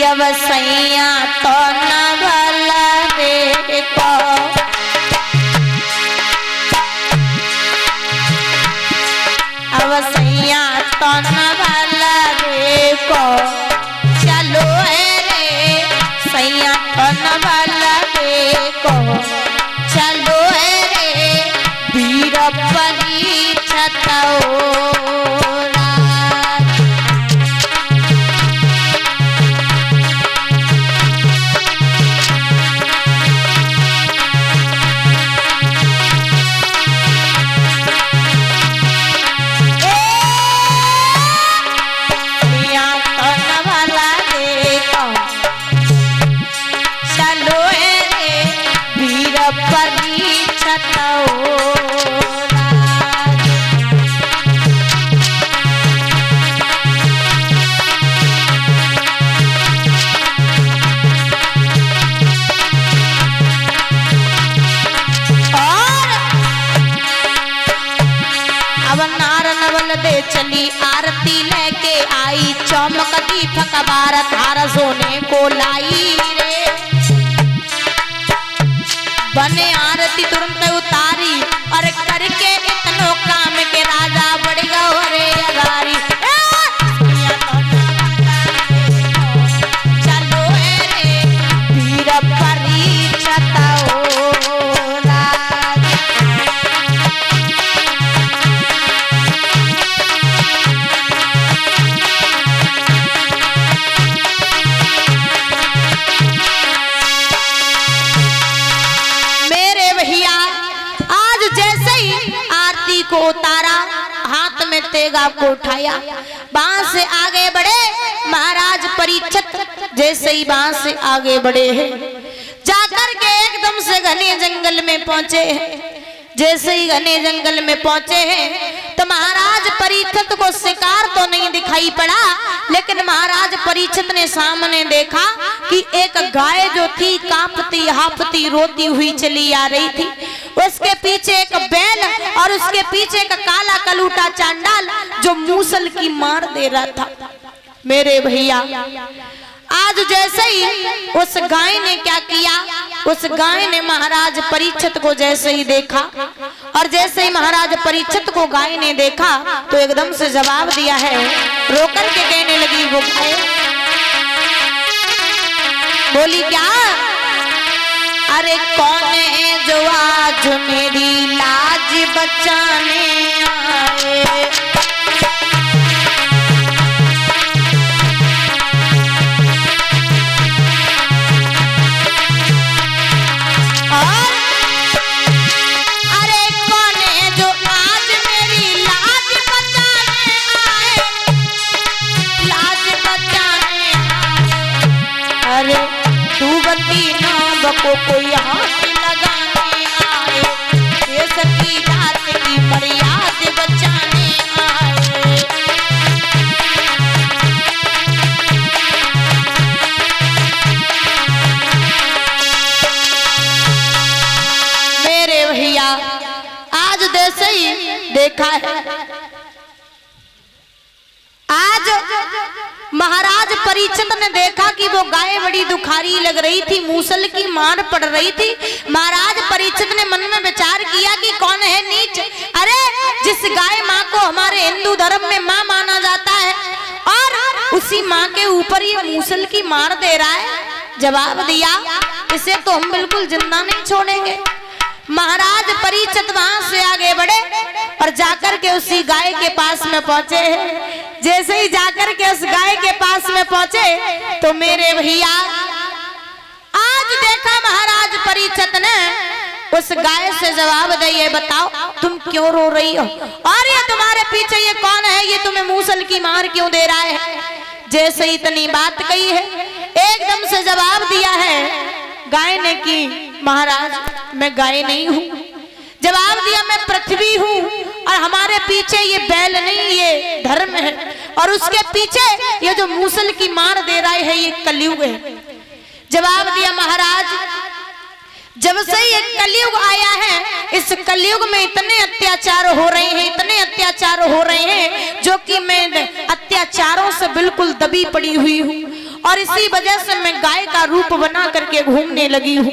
अब सैया तो न भला देखो, अब सैया तो न भला देखो, चलो रे सैया तो न भला देखो, चलो रे वीर परीक्षित दे चली आरती लेके आई, चमक दीपक भारत हार सोने को लाई रे, बने आरती तुरंत उतारी और करके इतनो काम के राजा बढ़ गयो रे अगारी। चलो रे वीर परीक्षित को उतारा, हाथ में तेगा को उठाया, बांस से आगे बढ़े महाराज परीक्षित। जैसे ही बांस से आगे बढ़े हैं जाकर के एकदम से घने जंगल में पहुंचे हैं। जैसे ही घने जंगल में पहुंचे हैं तो महाराज परीक्षित को शिकार तो नहीं दिखाई पड़ा, लेकिन महाराज परीक्षित ने सामने देखा कि एक गाय जो थी कांपती हाफती रोती हुई चली आ रही थी, उसके पीछे एक बैल और उसके पीछे एक काला कलूटा चांडाल जो मूसल की मार दे रहा था। मेरे भैया आज जैसे ही उस गाय ने क्या किया, उस गाय ने महाराज परीक्षित को जैसे ही देखा और जैसे ही महाराज परीक्षित को गाय ने देखा तो एकदम से जवाब दिया है, रोकर के कहने लगी वो गाय बोली क्या, अरे कौन है जो आज मेरी लाज बचाने आए, को कोई हाथ लगाने आए, देश की जात की मर्यादा बचाने आए। मेरे भैया आज जैसे ही देखा है, आज महाराज परीक्षित ने देखा कि वो गाय बड़ी दुखारी लग रही थी, मूसल की मार पड़ रही थी। महाराज परीक्षित ने मन में विचार किया कि कौन है नीच, अरे जिस गाय माँ को हमारे हिंदू धर्म में माँ माना जाता है और उसी माँ के ऊपर ये मूसल की मार दे रहा है। जवाब दिया, इसे तो हम बिल्कुल जिंदा नहीं छोड़ेंगे। महाराज परीक्षित वहां से आगे बढ़े और जाकर के उसी गाय के पास में पहुंचे हैं। जैसे ही जाकर के उस गाय के पास में पहुंचे तो मेरे भैया आज देखा महाराज परीक्षित ने उस गाय से जवाब दे, ये बताओ तुम क्यों रो रही हो और ये तुम्हारे पीछे ये कौन है, ये तुम्हें मूसल की मार क्यों दे रहा है। जैसे इतनी बात कही है एकदम से जवाब दिया है गाय ने कि महाराज मैं गाय नहीं हूँ। जवाब दिया मैं पृथ्वी हूँ और हमारे पीछे ये बैल नहीं ये धर्म है और उसके पीछे ये जो मूसल की मार दे रहा है ये कलयुग है। जवाब दिया महाराज जब से ये कलयुग आया है इस कलयुग में इतने अत्याचार हो रहे हैं, इतने अत्याचार हो रहे हैं जो कि मैं अत्याचारों से बिल्कुल दबी पड़ी हुई हूँ और इसी वजह से मैं गाय का रूप बना करके घूमने लगी हूँ।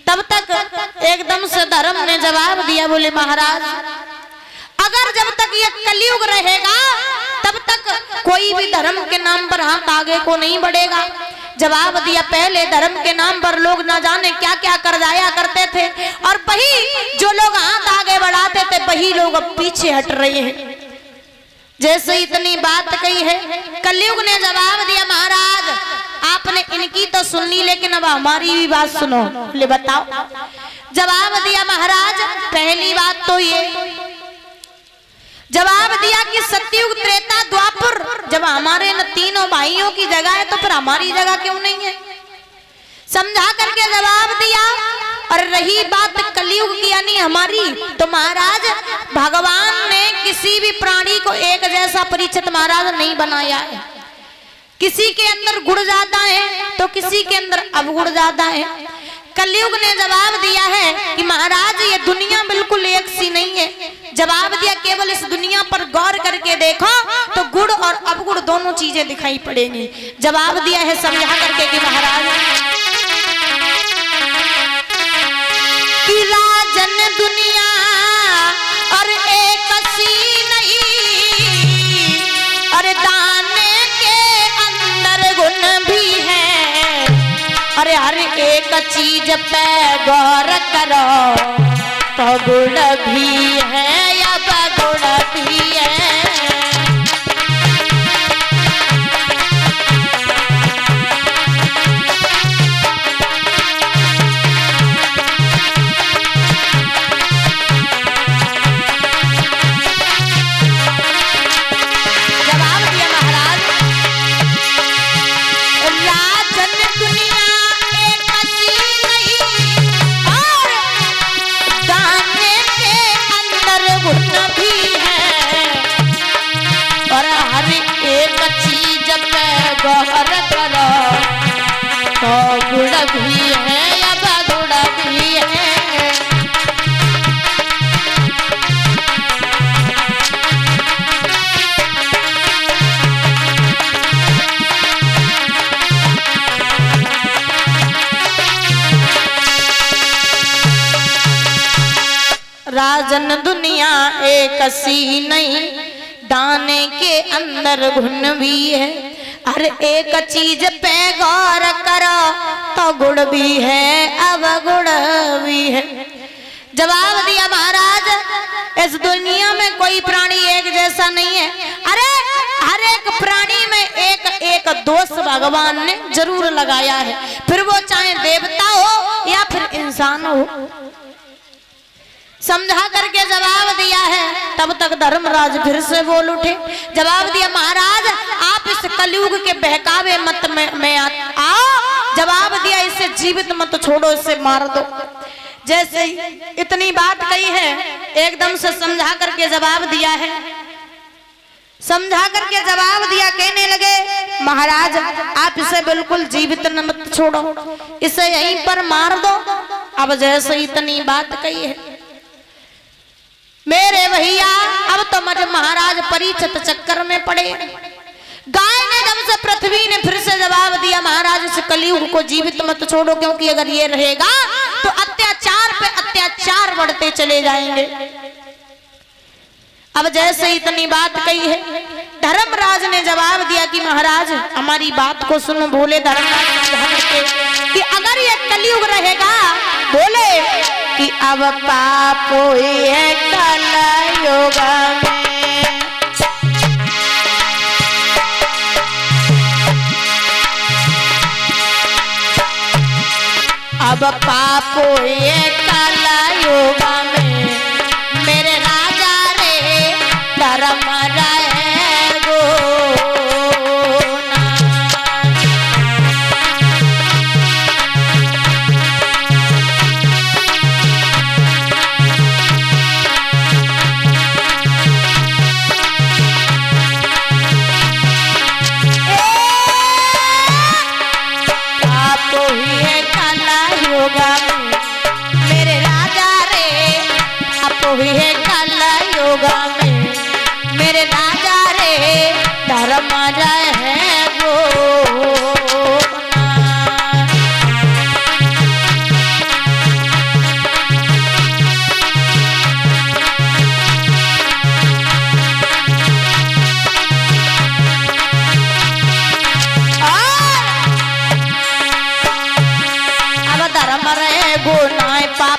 तब तक एकदम से धर्म ने जवाब दिया, बोले महाराज अगर जब तक ये कलयुग रहेगा तब तक कोई भी धर्म के नाम पर हाथ आगे को नहीं बढ़ेगा। जवाब दिया, पहले धर्म के नाम पर लोग ना जाने क्या क्या कर जाया करते थे और वही जो लोग हाथ आगे बढ़ाते थे वही लोग अब पीछे हट रहे हैं। जैसे इतनी बात कही है, कलयुग ने जवाब दिया, महाराज आपने इनकी तो सुन ली लेकिन अब हमारी भी बात सुनो। बोले बताओ। जवाब दिया, महाराज पहली बात तो ये जवाब दिया कि सतयुग त्रेता द्वापर जब हमारे न तीनों भाइयों की जगह है तो फिर हमारी जगह क्यों नहीं है। समझा करके जवाब दिया। और रही बात कलयुग की यानी हमारी, तो महाराज भगवान ने किसी भी प्राणी को एक जैसा परीक्षित महाराज नहीं बनाया है। किसी के अंदर गुण ज्यादा है तो किसी के अंदर अवगुण ज्यादा है। कलयुग ने जवाब दिया है कि महाराज ये दुनिया बिल्कुल एक सी नहीं है। जवाब दिया, केवल इस दुनिया पर गौर करके देखो तो गुण और अवगुण दोनों चीजें दिखाई पड़ेंगी। जवाब दिया है समझा करके कि महाराज कि राजन दुनिया और एक सी नहीं, और दाने के अंदर गुण भी है, अरे हर एक चीज पे गौर करो तो गुण भी है या बगुण भी है। गौर करो तो गुण भी है या बगुण भी है। राजन दुनिया एक सी नहीं, दाने के अंदर गुण भी है, हर एक चीज पे गौर करो तो गुण भी है अवगुण भी है। जवाब दिया, महाराज इस दुनिया में कोई प्राणी एक जैसा नहीं है। अरे हर एक प्राणी में एक एक दोष भगवान ने जरूर लगाया है, फिर वो चाहे देवता हो या फिर इंसान हो। समझा करके जवाब दिया है। तब तक धर्मराज फिर से बोल उठे। जवाब दिया, महाराज आप इस कलयुग के बहकावे मत में आओ। जवाब दिया, इसे जीवित मत छोड़ो, इसे मार दो। जैसे इतनी बात कही है एकदम से समझा करके जवाब दिया है। समझा करके जवाब दिया, कहने लगे, महाराज आप इसे बिल्कुल जीवित मत छोड़ो, इसे यहीं पर मार दो। अब जैसे इतनी बात कही है मेरे भैया, अब तो मुझे महाराज परीक्षित चक्कर में पड़े। गाय ने जब से पृथ्वी ने फिर से जवाब दिया, महाराज इस कलयुग को जीवित मत छोड़ो, क्योंकि अगर ये रहेगा तो अत्याचार पे अत्याचार बढ़ते चले जाएंगे। अब जैसे इतनी बात कही है धर्मराज ने जवाब दिया कि महाराज हमारी बात को सुनो। बोले धर्मराज कि अगर ये कलयुग रहेगा, बोले कि अब पाप है कलयुग में, अब पाप है कलयुग में, मेरे राजा रे धर्म रहेगो ना। मेरे राजा रे आप हुई है कलयुग में, मेरे राजा रे धर्म रहेगो।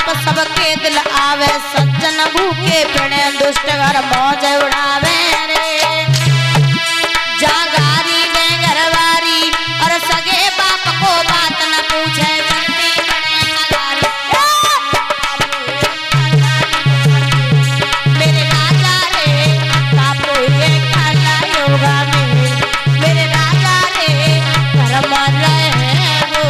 पाप सबके दिल आवे, सज्जन भूखे पड़े दुष्ट घर मौज उड़ावे रे। जागारी में घरवारी और सगे बाप को बात न पूछे, चलती बड़े अलारी। मेरे राजा रे बापू ये खाला योगा में, मेरे राजा रे घर मर रहे वो।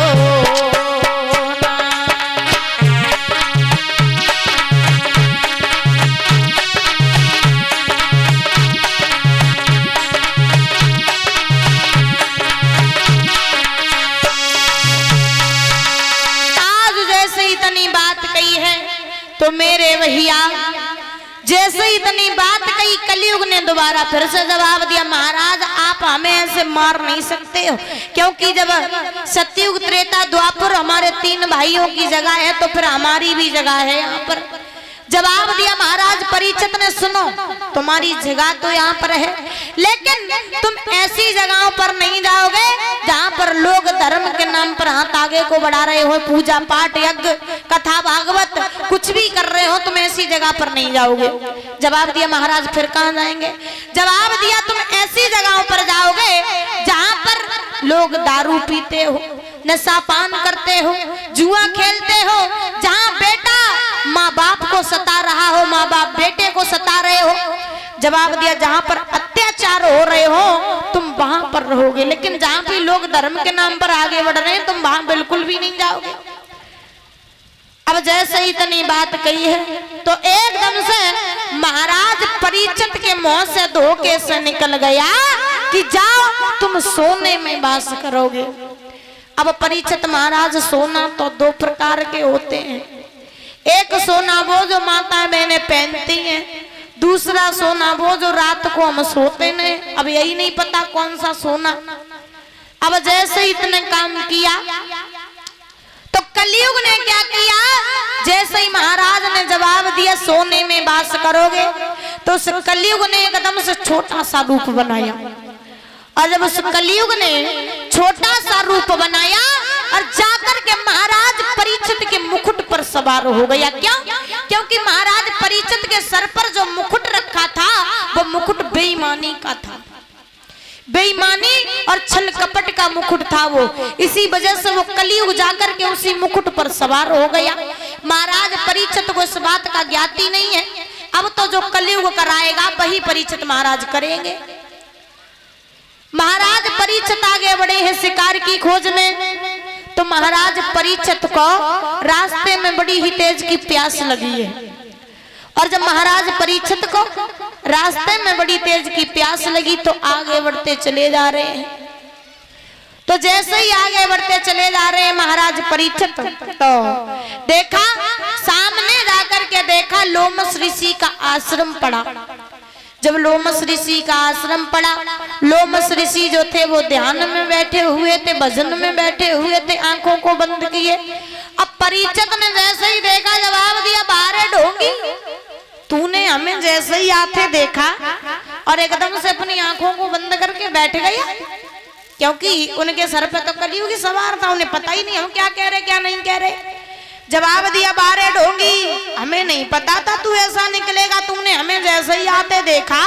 तो मेरे भैया जैसे इतनी बात कही, कलयुग ने दोबारा फिर से जवाब दिया, महाराज आप हमें ऐसे मार नहीं सकते हो, क्योंकि जब सतयुग त्रेता द्वापर हमारे 3 भाइयों की जगह है तो फिर हमारी भी जगह है यहाँ पर। जवाब दिया महाराज परीक्षित ने, सुनो तुम्हारी जगह तो यहाँ पर है, लेकिन तुम ऐसी जगहों पर नहीं जाओगे जहाँ पर लोग धर्म के नाम पर हाथ आगे को बढ़ा रहे हो, पूजा पाठ यज्ञ कथा भागवत कुछ भी कर रहे हो, तुम ऐसी जगह पर नहीं जाओगे। जवाब दिया महाराज फिर कहाँ जाएंगे? जवाब दिया तुम ऐसी जगहों पर जाओगे जहाँ पर लोग दारू पीते हो, नशा पान करते हो, जुआ खेलते हो, जहाँ बेटा माँ बाप को सता रहा हो, माँ बाप बेटे को सता रहे हो। जवाब दिया जहाँ पर अत्याचार हो रहे हो तुम वहां पर रहोगे, लेकिन जहाँ भी लोग धर्म के नाम पर आगे बढ़ रहे हैं तुम वहां बिल्कुल भी नहीं जाओगे। अब जैसे ही इतनी बात कही है तो एकदम से महाराज परीक्षित के मुंह से धोखे से निकल गया कि जाओ तुम सोने में वास करोगे। अब परीक्षित महाराज सोना तो 2 प्रकार के होते हैं, एक सोना वो जो माता बहनें पहनती हैं, दूसरा सोना वो जो रात को हम सोते हैं। अब यही नहीं पता कौन सा सोना। अब जैसे इतने काम किया तो कलयुग ने क्या किया, जैसे ही महाराज ने जवाब दिया सोने में वास करोगे, तो उस कलयुग ने एकदम से छोटा सा रूप बनाया। और जब उस कलयुग ने छोटा सा रूप बनाया और जाकर के महाराज परीक्षित के मुकुट पर सवार हो गया। क्यों? क्योंकि महाराज परीक्षित के सर पर जो मुकुट रखा था वो मुकुट बेईमानी का था, बेईमानी और छल कपट का मुकुट था वो। इसी वजह से वो कलयुग जाकर के उसी मुकुट पर सवार हो गया। महाराज परीक्षित को इस बात का ज्ञाति नहीं है। अब तो जो कलयुग कराएगा वही परीक्षित महाराज करेंगे। महाराज परीक्षित आगे बढ़े हैं शिकार की खोज में, तो महाराज परीक्षित को रास्ते में बड़ी ही तेज की प्यास लगी है। और जब महाराज परीक्षित को रास्ते में बड़ी तेज की प्यास लगी तो आगे बढ़ते चले जा रहे हैं। तो जैसे ही आगे बढ़ते चले जा रहे हैं महाराज परीक्षित, तो देखा सामने जाकर के देखा लोमस ऋषि का आश्रम पड़ा। जब लोमस ऋषि का आश्रम पड़ा, लोमस ऋषि जो थे वो ध्यान में बैठे हुए थे, भजन में बैठे हुए थे, आंखों को बंद किए। अब परीक्षित ने जैसे ही देखा जवाब दिया, बाहर ढोंगी तूने हमें जैसे ही आते देखा और एकदम से अपनी आंखों को बंद करके बैठ गया, क्योंकि उनके सर पे तो कलयुग की सवार था, उन्हें पता ही नहीं हम क्या कह रहे क्या नहीं कह रहे। जवाब दिया बारे ढोंगी हमें नहीं पता था तू ऐसा निकलेगा, तूने हमें जैसे ही आते देखा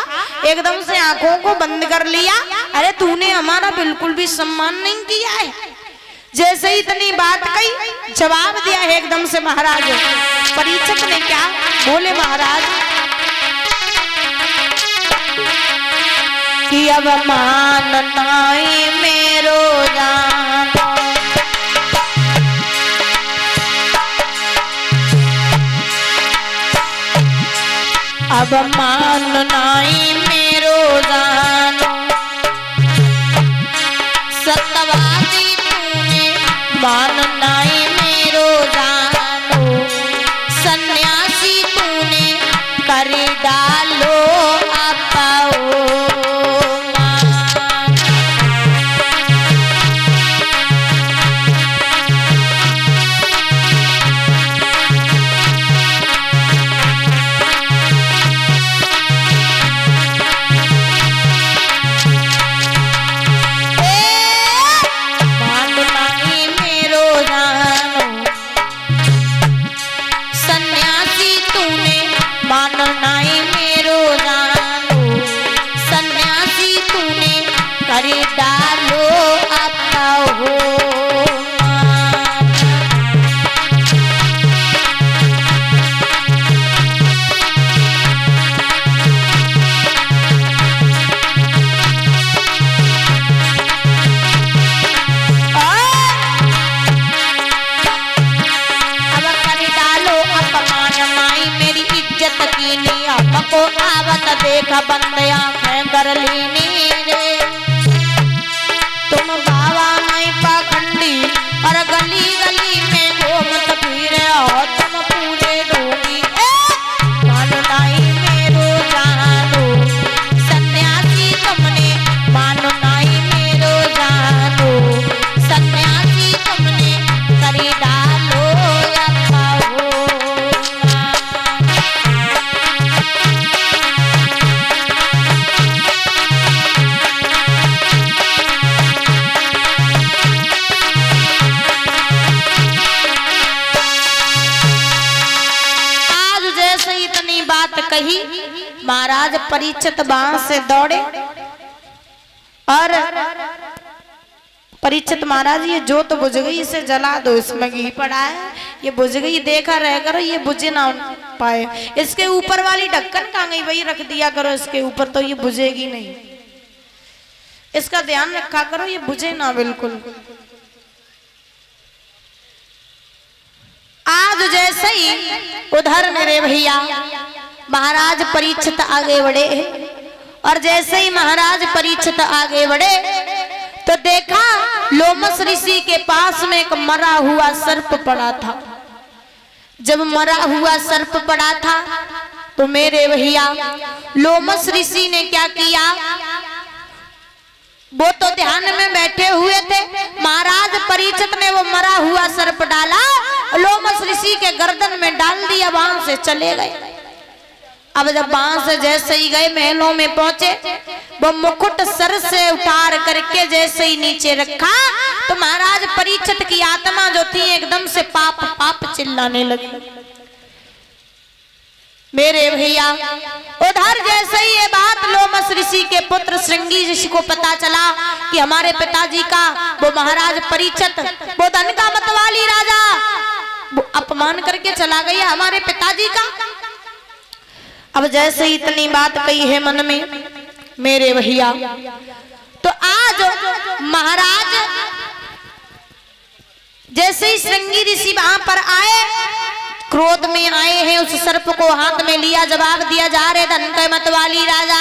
एकदम से आंखों को बंद कर लिया। अरे तूने हमारा बिल्कुल भी सम्मान नहीं किया है। जैसे ही इतनी बात कही जवाब दिया है एकदम से महाराज परीक्षित ने, क्या बोले महाराज कि अब मान नाई मेरो जान, अब मान नाई मेरो जान, सत्यवादी तूने मान नाई मेरो जानो, सन्यासी तूने कर डालो अपाओ। को आवत देख बंद आंखें कर लीनी रे। तुम बाबा नहीं पाखंडी और गली गली में घूमत फिरे हो तुम पूरे डोगी मानो नहीं मेरो जानो सन्यासी तुमने मानो नहीं मेरो जानो सन्यासी तुमने करी डालो कही। महाराज परीक्षित बाण से दौड़े और परीक्षित महाराज ये जोत बुझ गई इसे जला दो, इसमें घी पड़ा है ये बुझ गई, देखा रह करो ये बुझे ना पाए। इसके ऊपर वाली ढक्कन कहाँ गई वही रख दिया करो इसके ऊपर, तो ये बुझेगी नहीं, इसका ध्यान रखा करो ये बुझे ना बिल्कुल। आज जैसे ही उधर मेरे भैया महाराज परीक्षित आगे बढ़े और जैसे ही महाराज परीक्षित आगे बढ़े तो देखा लोमस ऋषि के पास में एक मरा हुआ सर्प पड़ा था। जब मरा हुआ सर्प पड़ा था तो मेरे भैया लोमस ऋषि ने क्या किया, वो तो ध्यान में बैठे हुए थे, महाराज परीक्षित ने वो मरा हुआ सर्प डाला, लोमस ऋषि के गर्दन में डाल दिया, वहां से चले गए। अब जब वहां से जैसे ही गए महलों में पहुंचे, वो मुकुट सर से उतार करके जैसे ही नीचे रखा तो महाराज परीक्षित की आत्मा जो थी एकदम से पाप पाप चिल्लाने लगी। मेरे भैया उधर जैसे ही ये बात लोमस ऋषि के पुत्र श्रृंगी ऋषि को पता चला कि हमारे पिताजी का वो महाराज परीक्षित वो धन का मतवाली राजा वो अपमान करके चला गया हमारे पिताजी का। अब जैसे इतनी बात कही है मन में मेरे भैया, तो आज महाराज जैसे ही श्रृंगी ऋषि वहां पर आए, क्रोध में आए हैं, उस सर्प को हाथ में लिया, जवाब दिया जा रहे धन के मतवाली राजा,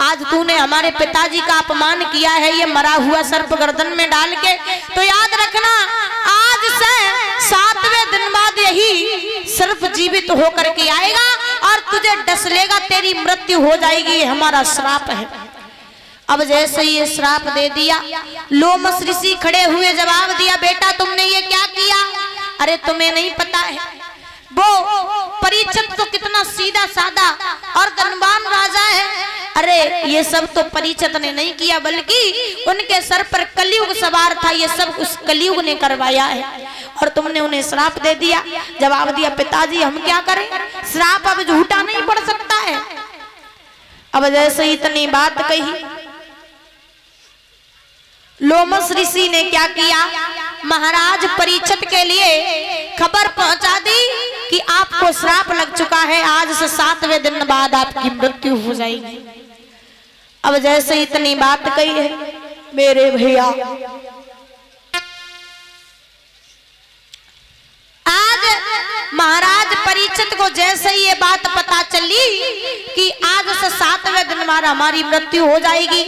आज तूने हमारे पिताजी का अपमान किया है ये मरा हुआ सर्प गर्दन में डाल के, तो याद रखना आज से 7वें दिन बाद यही सर्प जीवित होकर के आएगा और तुझे डस लेगा, तेरी मृत्यु हो जाएगी, ये हमारा श्राप है। अब जैसे ये श्राप दे दिया, लोमस ऋषि खड़े हुए जवाब दिया, बेटा तुमने ये क्या किया? अरे तुम्हें नहीं पता है वो परीक्षित तो कितना सीधा साधा और धनवान राजा है। अरे ये सब तो परीक्षित ने नहीं किया बल्कि उनके सर पर कलयुग सवार था, ये सब उस कलयुग ने करवाया है और तुमने उन्हें श्राप दे दिया। जवाब दिया पिताजी हम क्या करें, श्राप अब झूठा नहीं पड़ सकता है। अब जैसे इतनी बात कही, लोमस ऋषि ने क्या किया, महाराज परीक्षित के लिए खबर पहुंचा दी कि आपको श्राप लग चुका है, आज से 7वें दिन बाद आपकी मृत्यु हो जाएगी। अब जैसे इतनी बात कही है मेरे भैया, आज महाराज परीक्षित को जैसे ही ये बात पता चली कि आज से 7वें दिन बाद हमारी मृत्यु हो जाएगी,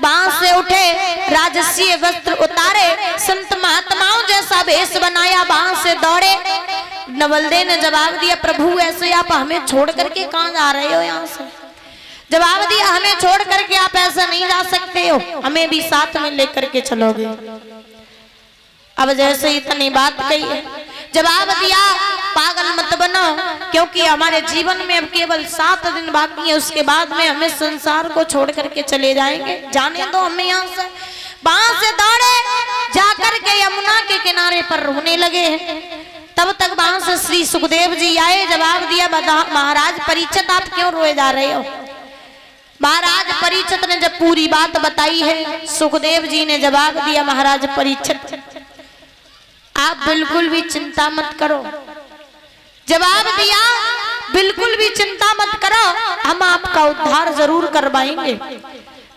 वहां से उठे, राजसीय वस्त्र उतारे, संत महात्माओं जैसा भेष बनाया, वहां से दौड़े। नवलदे ने जवाब दिया प्रभु ऐसे आप हमें छोड़ करके कहां जा रहे हो? यहाँ से जवाब दिया हमें छोड़ करके आप ऐसा नहीं जा सकते हो, हमें भी साथ में लेकर के चलोगे। अब जैसे इतनी बात कही है, जवाब दिया पागल मत बनो, क्योंकि हमारे जीवन में अब केवल 7 दिन बाकी है, उसके बाद में हमें संसार को छोड़ करके चले जाएंगे, जाने दो हमें यहाँ से। वहां से दौड़े, जाकर के यमुना के किनारे पर रोने लगे हैं। तब तक वहां से श्री सुखदेव जी आए, जवाब दिया महाराज परीक्षित आप क्यों रोए जा रहे हो? महाराज परीक्षित ने जब पूरी बात बताई है, सुखदेव जी ने जवाब दिया महाराज परीक्षित आप बिल्कुल भी चिंता मत करो। जवाब दिया बिल्कुल भी चिंता मत करो, हम आपका उद्धार जरूर करवाएंगे।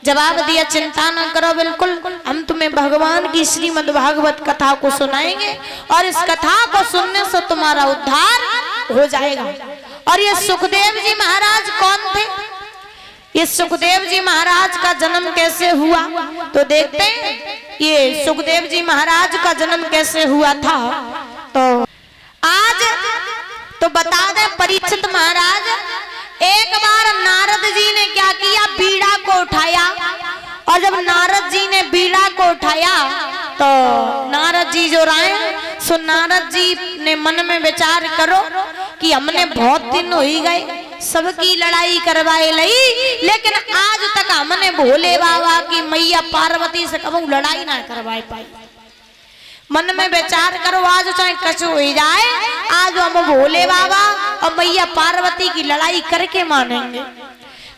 जवाब दिया चिंता न करो, बिल्कुल हम तुम्हें भगवान की श्रीमद् भागवत कथा को सुनाएंगे और इस कथा को सुनने से तुम्हारा उद्धार हो जाएगा। और ये सुखदेव जी महाराज कौन थे? ये सुखदेव जी महाराज का जन्म कैसे हुआ तो देखते हैं। ये सुखदेव जी महाराज का जन्म कैसे हुआ था तो आज तो बता दें। परीक्षित महाराज एक बार नारद जी ने क्या किया, बीड़ा को उठाया, और जब नारद जी ने बीड़ा को उठाया तो नारद जी जो राय सो नारद जी ने मन में विचार करो कि हमने बहुत दिन हो ही गए सबकी लड़ाई करवाए लई, लेकिन आज तक हमने भोले बाबा की मैया पार्वती से कभी लड़ाई ना करवाए पाई। मन में विचार करो, आज चाहे कछु हो जाए, आज हम भोले बाबा और मैया पार्वती की लड़ाई करके मानेंगे।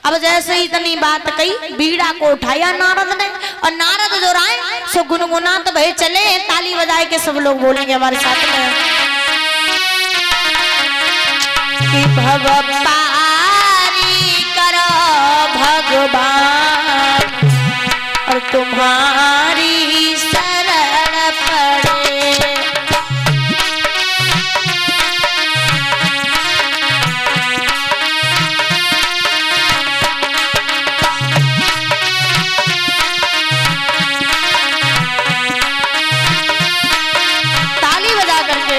अब जैसे ही इतनी बात कही, बीड़ा को उठाया नारद ने, और नारद जो राय सो गुनगुनाते भय चले। ताली बजाए के सब लोग बोलेंगे हमारे साथ में कि भव पारी करो भगवान और तुम्हारी शरण पड़े। ताली बजा करके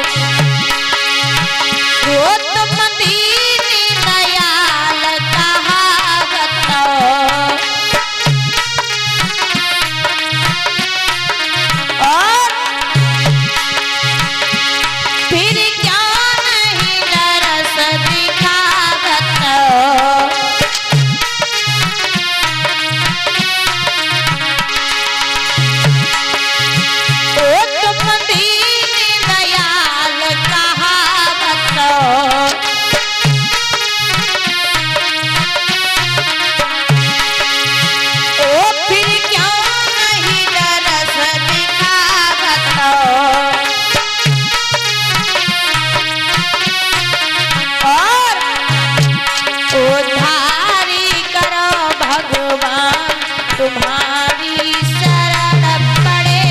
वो तुम दीन दयाल कहावत और फिर क्या नहीं दरस दिखावत। ओ तुम दीन दयाल कहावत ओ फिर क्या नहीं दरस दिखावत। और उद्धारी करो भगवान तुम्हारी शरण पड़े।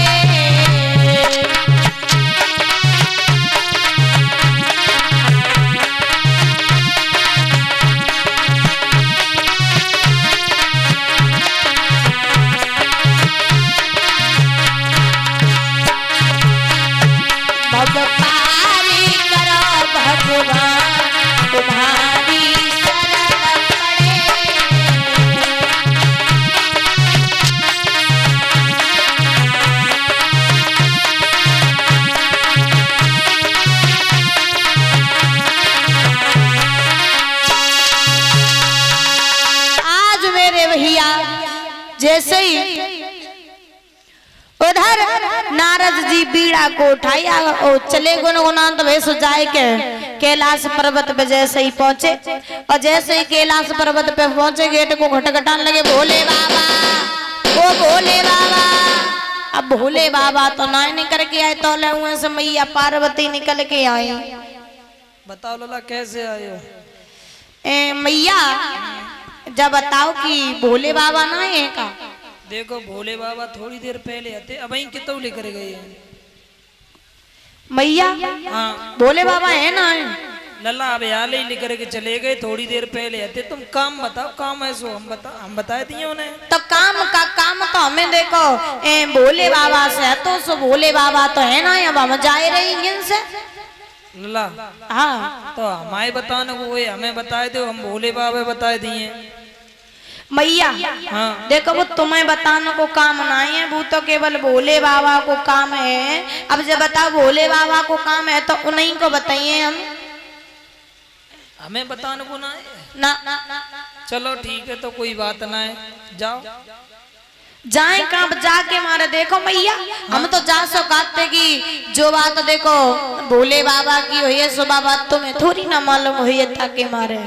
भव पारी करो भगवान तुम्हारी शरण पड़े। आज मेरे भैया जैसे ही उधर नारद जी बीड़ा को उठाया और चले गुनगुनात भेष जाए के कैलाश पर्वत पे जैसे ही पहुंचे, और जैसे ही कैलाश पर्वत पे पहुंचे गेट को खटखटाने लगे, भोले बाबा ओ भोले बाबा। अब भोले बाबा तो ना निकल के आए, तो हुए से मैया पार्वती निकल के आई। बताओ लला कैसे आए हो? मैया जब बताओ कि भोले बाबा ना है का। देखो भोले बाबा थोड़ी देर पहले आते, अब वहीं कितने लेकर गए हैं मैया। हाँ भोले बाबा है ना है लल्ला, अब हाल ही लेकर के चले गए, थोड़ी देर पहले आते। तुम काम बताओ, काम है सो हम बताए दिए उन्हें। तो काम का काम तो हमें देखो भोले बाबा से है, तो सो भोले बाबा तो है ना, अब हम जाए रही इनसे। लल्ला हाँ तो हमारे बताने को वही हमें बताए थे, हम भोले बाबा बताए दिए मैया। हाँ देखो वो तुम्हें बताने को काम नहीं है, वो तो केवल भोले बाबा को काम है। अब जब बताओ भोले बाबा को काम है तो उन्हीं को बताइए हम, हमें बताने को ना है ना। चलो ठीक है, तो कोई बात ना है, जाओ जाए कब जाके मारे। देखो मैया हम तो जा सो कहते कि जो बात देखो भोले बाबा की हुई है सो बाबा तुम्हें थोड़ी ना मालूम हुई है ताकि मारे।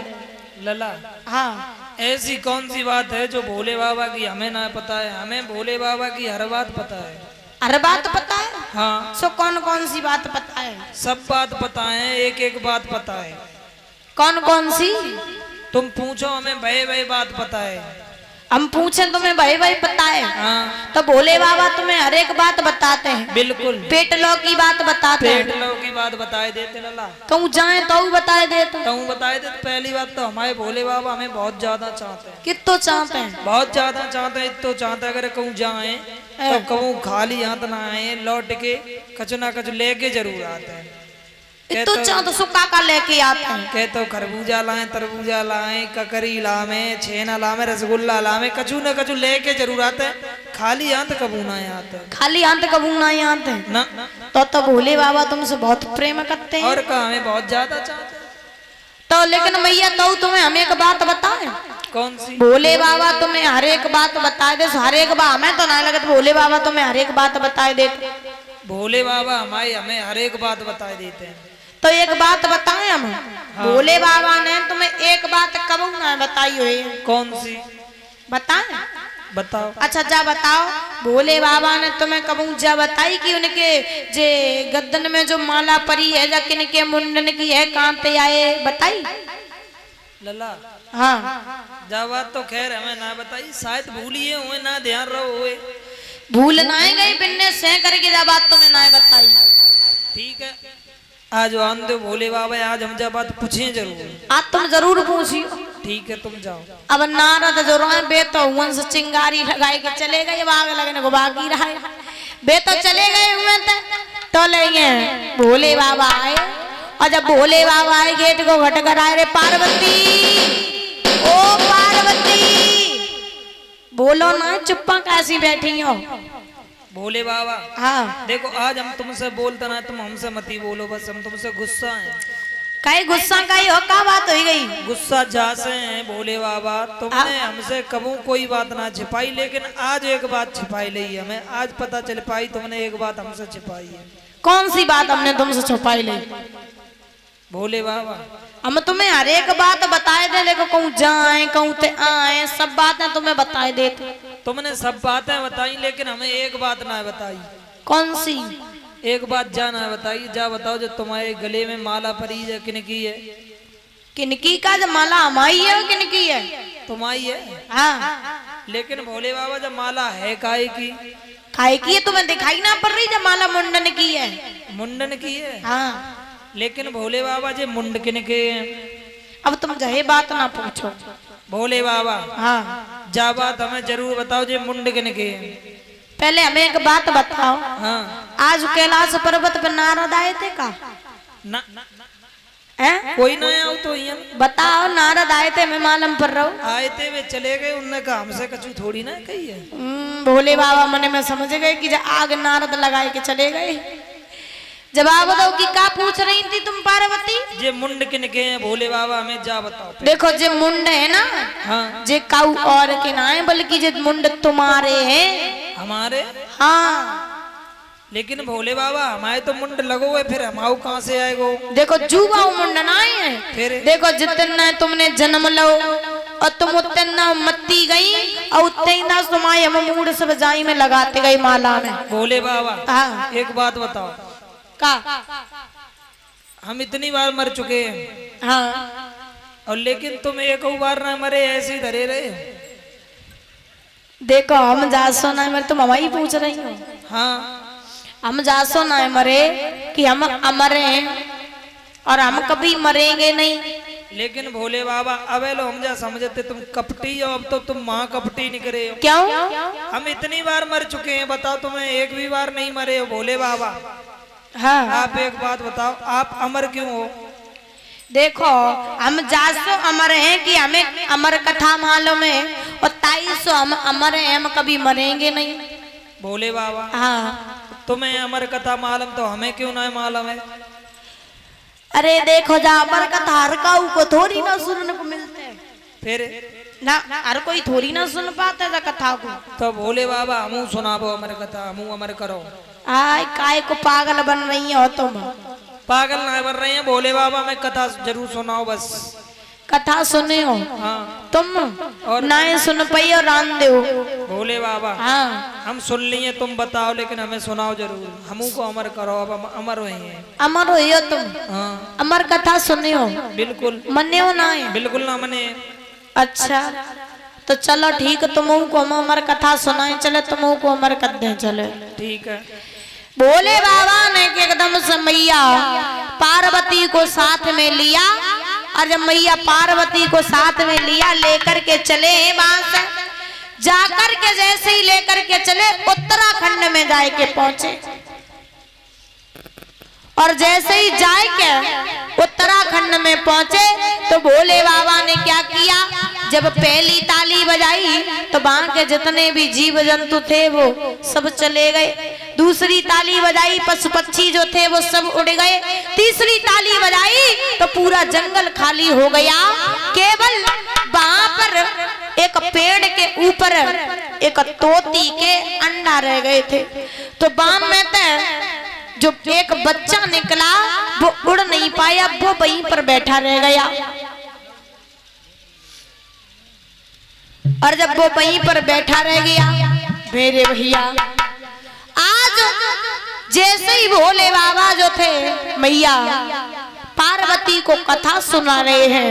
लला हाँ ऐसी कौन सी बात है जो भोले बाबा की हमें ना पता है? हमें भोले बाबा की हर बात पता है। हर बात पता है? हाँ सो कौन कौन सी बात पता है? सब बात पता है, एक एक बात पता है। कौन कौन सी? तुम पूछो, हमें भाई भाई बात पता है। हम पूछे तुम्हें भाई भाई पता है? हाँ तो तो भोले बाबा तुम्हें हर एक बात बताते हैं। बिल्कुल। पेट लो की बात बताते हैं। पेट लो की बात बताए देते लला। कहूँ जाए तो बताए देते। कहूँ बताए देते। पहली बात तो हमारे भोले बाबा हमें बहुत ज्यादा चाहते हैं। कितो चाहते हैं? बहुत ज्यादा चाहते हैं। इतो चाहते हैं अगर कहूँ जाए तो कहूँ खाली हाथ ना आए, लौट के कछु ना कछु लेके जरूर आते हैं। इतो चाह तो सुक्का का लेके आते हैं। कह तो खरबूजा लाए, तरबूजा लाए, ककरी लावे, छेना लावे, रसगुल्ला लावे, कछु न कछु लेके जरूर आते हैं। खाली हाथ कबू ना आते हैं। खाली हाथ कबू ना आते हैं ना। तो भोले बाबा तुमसे बहुत प्रेम करते हैं। और कहा हमें बहुत ज्यादा चाहते हैं। तो लेकिन मैया तो तुम्हें हमें एक बात बताए। कौन सी? भोले बाबा तुम्हें हर एक बात बताए दे। हर एक बात हमें तो ना लगे भोले बाबा तुम्हें हर एक बात बताए देते। भोले बाबा हमें हर एक बात बताए देते हैं। तो एक बात बताएं हम। हाँ। भोले बाबा ने तुम्हें एक बात कब ना बताई हुई है? कौन सी? बताएं। बताओ। अच्छा जा बताओ। भोले बाबा ने तुम्हें कब जा बताई कि उनके जे गद्दन में जो माला परी है या किनके मुंडन की है, कहाँ पे आए बताई लला? हाँ जा बात तो खैर हमें ना बताई, शायद भूलिए हुए ना ध्यान रहो हुए। भूल ना गई बिन्ने से करके जा बात तुम्हें ना बताई। ठीक है आज आन दो भोले बाबा, आज हम जब बात पूछे जरूर। आज तुम जरूर पूछियो। ठीक है तुम जाओ। अब नारद जो रहे बे तो हुन से चिंगारी लगाए के चले गए। बाग लगने को बागी रहा बे तो चले गए हुए तो ले भोले बाबा आए। और जब भोले बाबा आए गेट को खटखट आए, रे पार्वती ओ पार्वती बोलो ना, चुप्पा कैसी बैठी हो? भोले बाबा हाँ देखो आज हम तुमसे बोलते ना, तुम हमसे मत ही बोलो, बस हम तुमसे गुस्सा हैं। कई गुस्सा का ही हो, क्या बात हो गई? गुस्सा जासे हैं भोले बाबा, तुमने हमसे कबू कोई बात ना छिपाई, लेकिन आज एक बात छिपाई ली हमें। आज पता चल पाई तुमने एक बात हमसे छिपाई है। कौन सी बात हमने तुमसे छुपाई ली? भोले बाबा हम तुम्हें हर एक बात बताए दे, लेकिन कहूँ जाए कहूँ ते आए, सब बातें तुम्हें बताए देते। तुमने सब बातें बताई लेकिन हमें एक बात ना बताई। कौन सी? एक बात जा ना बताई। जा बताओ जो तुम्हारे गले में माला परी है किनकी है? किनकी का? जब माला हमारी है किनकी है? तुम्हारी है। हाँ लेकिन भोले बाबा जब माला है काहे की? काहे की है तुम्हें दिखाई ना पड़ रही? जब माला मुंडन की है। मुंडन की है। हाँ लेकिन भोले बाबा जे मुंड किनके हैं? अब तुम जहे बात ना पूछो भोले बाबा। हाँ जा बात हमें जरूर बताओ जे मुंड किनके हैं। पहले हमें एक बात बताओ। हाँ आज कैलाश पर्वत पर नारद आए थे का? ना हैं? कोई ना आओ तो यहाँ बताओ। नारद आए थे, मैं मालूम पर रहो। आए थे वे चले गए, उनने कहा हमसे कछु थोड़ी ना कही है। भोले बाबा मने में समझ गए कि जब आग नारद लगाए के चले गए। जवाब दो कि क्या पूछ रही थी तुम पार्वती? जे मुंड किनके हैं भोले बाबा हमें जा बताओ। देखो जे मुंड है ना, हाँ जे काऊ और के ना है, बल्कि जे मुंड तुम्हारे हैं। हमारे? हाँ लेकिन भोले बाबा हमारे तो मुंड लगो है, फिर हमाऊ कहाँ से आएगो? देखो जुबाऊ मुंड ना है। फिर देखो जितना तुमने जन्म लो और तुम उतना मत्ती गई और उतना तुम्हारे हम मूड सब जाई में लगाते गई माला में। भोले बाबा हाँ एक बात बताओ का? हम इतनी बार मर चुके हैं। हाँ और लेकिन तुम एक बार ना मरे, ऐसे ही धरे रहे। देखो हम जासो ना मरे, तुम हमारी पूछ रही हो। हाँ हम जासो ना मरे कि हम अमर हैं और हम कभी मरेंगे नहीं। लेकिन भोले बाबा अब लो हम जा समझते तुम कपटी हो, अब तो तुम माँ कपटी निकले हो। क्यों? हम इतनी बार मर चुके हैं, बताओ तुम्हें एक भी बार नहीं मरे हो भोले बाबा। हाँ आप एक बात बताओ, आप अमर क्यों हो? देखो हम जासो अमर हैं कि हमें अमर कथा मालूम है, और 2300 हम अमर हैं, हम कभी मरेंगे नहीं। भोले बाबा हाँ तुम्हें अमर कथा मालूम तो हमें क्यों ना मालूम है? अरे देखो जा अमर कथा हर काऊ को थोड़ी ना सुनने को मिलते हैं। फिर ना हर कोई थोड़ी ना सुन पाता है कथा को। तो भोले बाबा हमू सुनाबो अमर कथा, हमू अमर करो। आय काय को पागल बन रही हो तुम? पागल ना बन रहे हैं भोले बाबा, मैं कथा जरूर सुनाओ बस। कथा सुने हो? हाँ तुम और ना सुन पाई और रान दे हो। भोले बाबा हाँ हम सुन लिए, तुम बताओ लेकिन हमें सुनाओ जरूर, हमू को अमर करो। अब हम अमर हुए हैं। अमर हो तुम? हाँ अमर कथा सुने हो? बिल्कुल मने हो ना है? बिल्कुल ना मने। अच्छा तो चलो ठीक, तुमको को हम अमर कथा सुनाए चले, तुमको को अमर कद्दे चले। ठीक है। भोले बाबा ने एकदम से मैया पार्वती को साथ में लिया, और जब मैया पार्वती को साथ में लिया लेकर के चले वहां से जाकर के, जैसे ही लेकर के चले उत्तराखंड में जाए के पहुंचे, और जैसे ही जाए के उत्तराखंड में पहुंचे तो भोले बाबा ने क्या किया, जब पहली ताली बजाई तो वहां के जितने भी जीव जंतु थे वो सब चले गए। दूसरी ताली बजाई, पशु पक्षी जो थे वो सब उड़ गए। तीसरी ताली बजाई तो पूरा जंगल खाली हो गया। केवल वहां पर एक पेड़ के ऊपर एक तोती के अंडा रह गए थे। तो बाम में जो एक बच्चा निकला वो उड़ नहीं पाया, वो वहीं पर बैठा रह गया। और जब वो वहीं पर बैठा रह गया, मेरे भैया आज जैसे ही भोले बाबा जो थे मैया पार्वती को कथा सुना रहे हैं,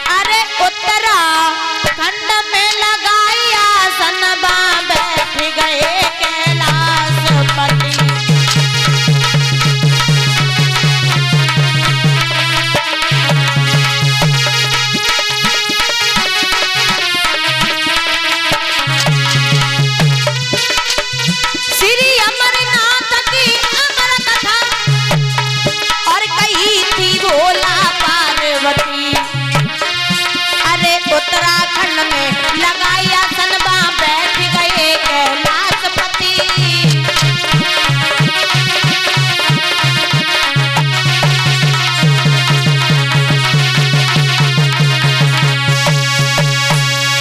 अरे उत्तराखंड में लगाया सनबा बैठ गए कैलाशपति। श्री अमरनाथ की अमर कथा और कही थी भोला पार्वती, अरे उत्तराखंड में लगाया सनबा बैठ गए कैलाशपति।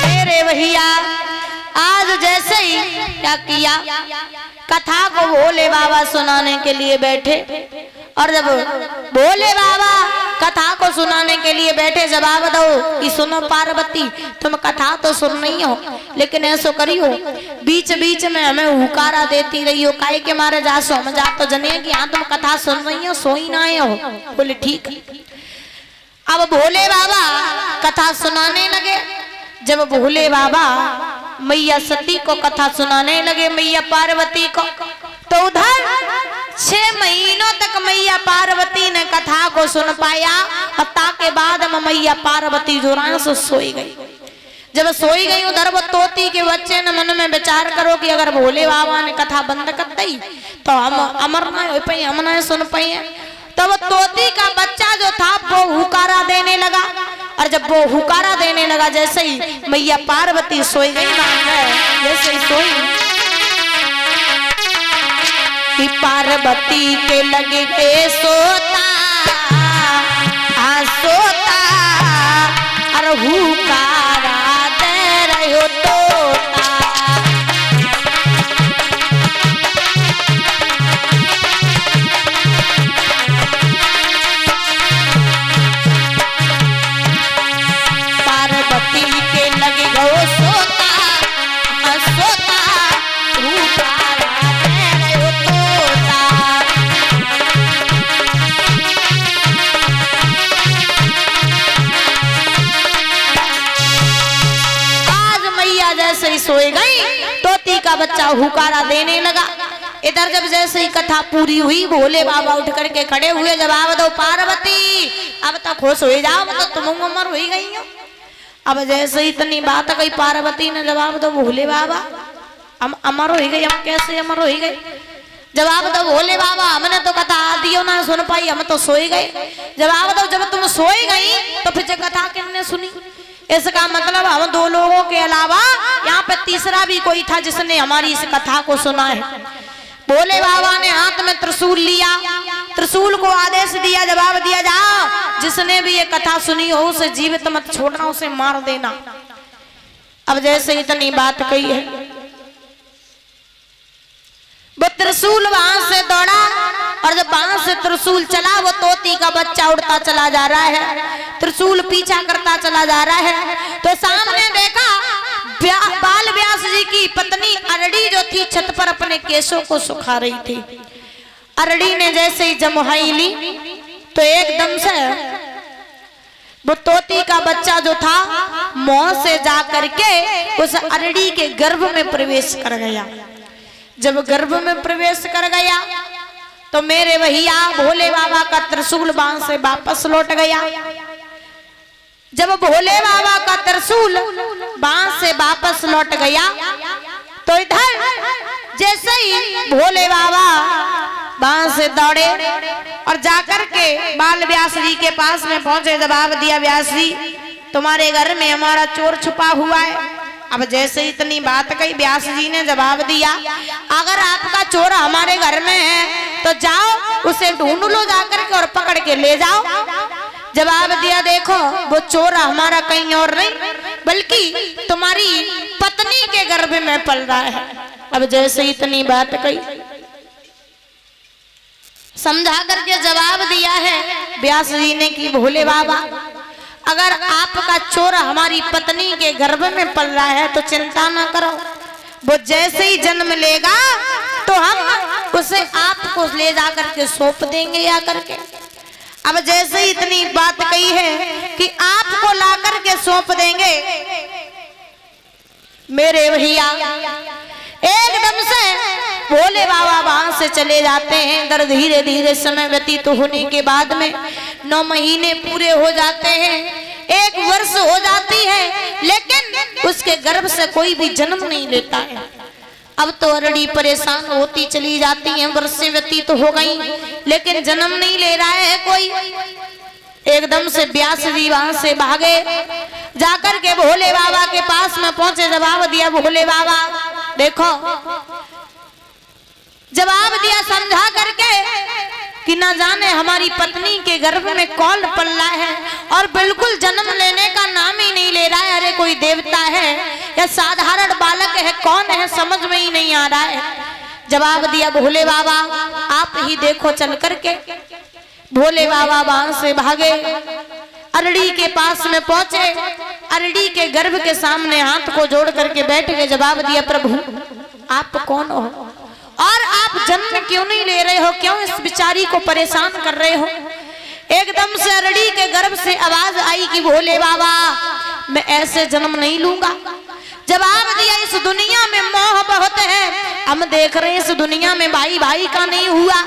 मेरे भैया आज जैसे ही क्या किया, कथा को भोले बाबा सुनाने के लिए बैठे, और जब भोले बाबा कथा को सुनाने के लिए बैठे, जवाब दो कि सुनो पार्वती, तुम कथा तो सुन रही हो लेकिन ऐसो करियो बीच बीच में हमें हुकारा देती रही हो, काहे के मारे जा सो हम जा तो जने कि हाँ तुम कथा सुन रही हो, सोई ना आए हो। बोले ठीक। अब भोले बाबा कथा सुनाने लगे। जब भोले बाबा मैया सती को कथा सुनाने लगे, मैया पार्वती को, तो उधर 6 महीनों तक मैया पार्वती ने कथा को सुन पाया। कथा के बाद मैया पार्वती जोरान से सोई गई। जब सोई गई उधर वो तोती के बच्चे ने मन में विचार करो कि अगर भोले बाबा ने कथा बंद कर दी तो हम अमर ना हो पाए, हम ना सुन पाए। तब तोती का बच्चा जो था वो हुकारा देने लगा, और जब वो हुकारा देने लगा जैसे ही मैया पार्वती सोई गई, जैसे ही सोई कि पार्वती के लगे के सोता सोता, और हुकारा दे रहे हो तोता। पार्वती के लगे गो सोता सोता, हुकारा दे रहे हो तोता। आज मैया जैसे ही सोई गई, तोती का बच्चा हुकारा देने लगा। इधर जब जैसे ही कथा पूरी हुई, भोले बाबा उठ करके खड़े हुए, जवाब दो पार्वती, अब तक खुश हो जाओ, मतलब तुम उम्र हो गई हो। अब जैसे इतनी बात कही पार्वती ने, जवाब दो भोले बाबा हम अमर हो गई, हम कैसे अमर हो गए? जवाब दो भोले बाबा, हमने तो कथा आदियों ना सुन पाई, हम तो सोए गए। जवाब दो जब तुम सोई गई तो फिर कथा किसने सुनी? इसका मतलब हम 2 लोगों के अलावा यहाँ पे तीसरा भी कोई था जिसने हमारी इस कथा को सुना है। भोले बाबा ने हाथ में त्रिशूल लिया, त्रिशूल को आदेश दिया, जवाब दिया जाओ जिसने भी ये कथा सुनी हो उसे जीवित मत छोड़ना, उसे मार देना। अब जैसे इतनी बात कही है, वो त्रिशूल वहां से दौड़ा और जब बांस से त्रिशूल चला, वो तोती का बच्चा उड़ता चला जा रहा है, त्रिशूल पीछा करता चला जा रहा है। तो सामने देखा बाल व्यास जी की पत्नी अरड़ी जो थी छत पर अपने केशों को सुखा रही थी। अरड़ी ने जैसे ही जमुहाई ली तो एकदम से वो तोती का बच्चा जो था मुंह से जा करके उस अरड़ी के गर्भ में प्रवेश कर गया। जब गर्भ में प्रवेश कर गया तो मेरे भैया भोले बाबा का त्रिशूल बांस से वापस लौट गया। जब भोले बाबा का त्रिशूल बांस से वापस लौट गया तो इधर जैसे ही भोले बाबा बांस से दौड़े और जाकर के बाल व्यास जी के पास में पहुंचे, जवाब दिया, व्यास जी तुम्हारे घर में हमारा चोर छुपा हुआ है। अब जैसे इतनी बात कही, व्यास जी ने जवाब दिया, अगर आपका चोर हमारे घर में है तो जाओ उसे ढूंढ लो जाकर के और पकड़ के ले जाओ। जवाब दिया, देखो वो चोर हमारा कहीं और नहीं बल्कि तुम्हारी पत्नी के गर्भ में पल रहा है। अब जैसे इतनी बात कही, समझा करके जवाब दिया है व्यास जी ने कि भोले बाबा अगर आपका चोर हमारी पत्नी के गर्भ में पल रहा है तो चिंता ना करो, वो जैसे ही जन्म लेगा तो हम उसे आपको ले जा करके सौंप देंगे या करके। अब जैसे ही इतनी बात कही है कि आपको ला करके सौंप देंगे, मेरे भैया एकदम से भोले बाबा वहां से चले जाते हैं। दर धीरे धीरे समय व्यतीत होने के बाद में 9 महीने पूरे हो जाते हैं, 1 वर्ष हो जाती है, लेकिन उसके गर्भ से कोई भी जन्म नहीं लेता है। अब तो अरड़ी परेशान होती चली जाती है, वर्ष व्यतीत हो गई लेकिन जन्म नहीं ले रहा है कोई। एकदम से व्यास जी वहां से भागे, जाकर के भोले बाबा के पास में पहुंचे, जवाब दिया, भोले बाबा देखो, जवाब दिया समझा करके कि ना जाने हमारी पत्नी के गर्भ में कौन पल रहा है और बिल्कुल जन्म लेने का नाम ही नहीं ले रहा है। अरे कोई देवता है या साधारण बालक है, कौन है समझ में ही नहीं आ रहा है। जवाब दिया, भोले बाबा आप ही देखो चल करके। भोले बाबा वहां से भागे, अरड़ी के पास में पहुंचे, अरड़ी के गर्भ के सामने हाथ को जोड़ करके बैठ गए। जवाब दिया, प्रभु आप कौन हो और आप जन्म क्यों नहीं ले रहे हो, क्यों इस बिचारी को परेशान कर रहे हो। एकदम से अरड़ी के गर्भ से आवाज आई कि भोले बाबा मैं ऐसे जन्म नहीं लूंगा। जवाब दिया, इस दुनिया में मोह बहुत है, हम देख रहे हैं इस दुनिया में भाई भाई का नहीं हुआ,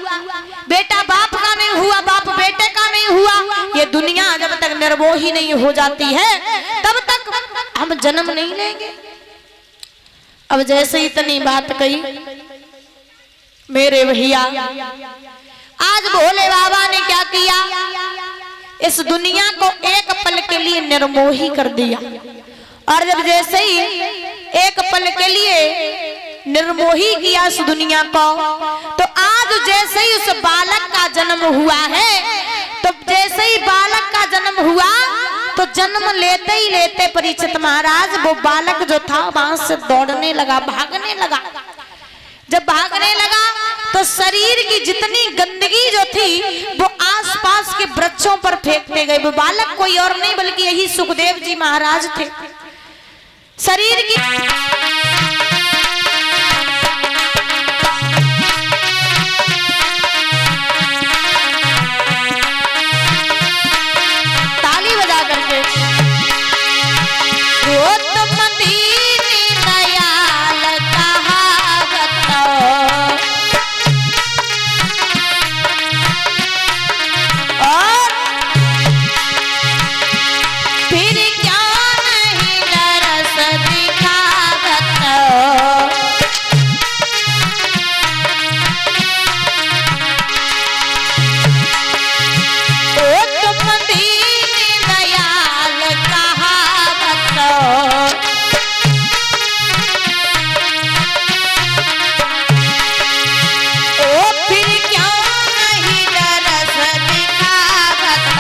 बेटा बाप का नहीं हुआ, बाप बेटे का नहीं हुआ। ये दुनिया जब तक निर्मोही नहीं हो जाती है तब तक हम जन्म नहीं लेंगे। अब जैसे इतनी बात कही, मेरे भैया आज भोले बाबा ने क्या किया, इस दुनिया को एक पल के लिए निर्मोही कर दिया। और जब जैसे ही एक पल के लिए निर्मोही किया इस दुनिया को, तो आज जैसे ही उस बालक का जन्म हुआ है, तो जैसे ही बालक का जन्म हुआ तो जन्म लेते ही लेते परीक्षित महाराज वो बालक जो था वहां से दौड़ने लगा, भागने लगा। जब भागने लगा तो शरीर की जितनी गंदगी जो थी वो आसपास के वृक्षों पर फेंकते गए। वो बालक कोई और नहीं बल्कि यही सुखदेव जी महाराज थे। शरीर की ताली बजा करके वो तो मदीने दयाल कहावत और फिर क्या नहीं दरस दिखावत। ओ तुम दीन दयाल कहावत ओ फिर क्यों नहीं दरस दिखावत।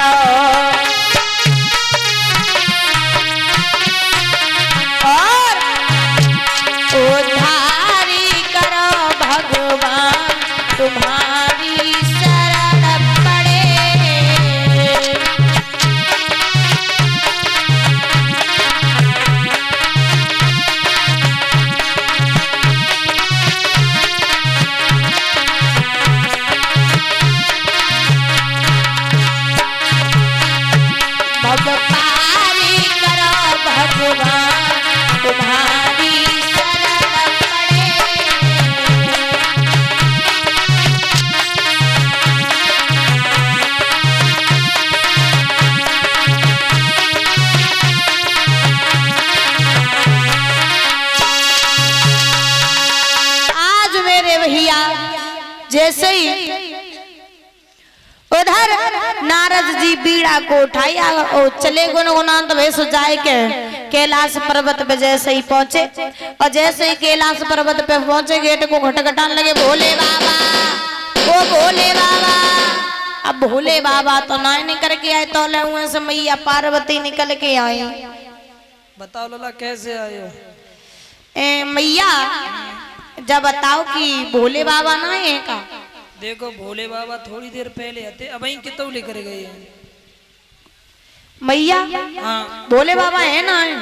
पारी करो भगवान तुम्हारी शरण पड़े। आज मेरे भैया जैसे ही उधर नारद जी बीड़ा को उठाया और चले गुनगुनात वेश जाए के कैलाश पर्वत पे जैसे ही पहुंचे और जैसे ही कैलाश पर्वत पे पहुंचे गेट को खटखटान लगे, भोले बाबा, ओ भोले बाबा। अब भोले बाबा तो ना निकल के आए, तो ले से मैया पार्वती निकल के आई। बताओ लला कैसे आए हो? मैया जब बताओ कि भोले बाबा ना है का। देखो भोले बाबा थोड़ी देर पहले आते, अब वहीं कितो लेकर गए हैं मैया। हाँ भोले बाबा है ना है?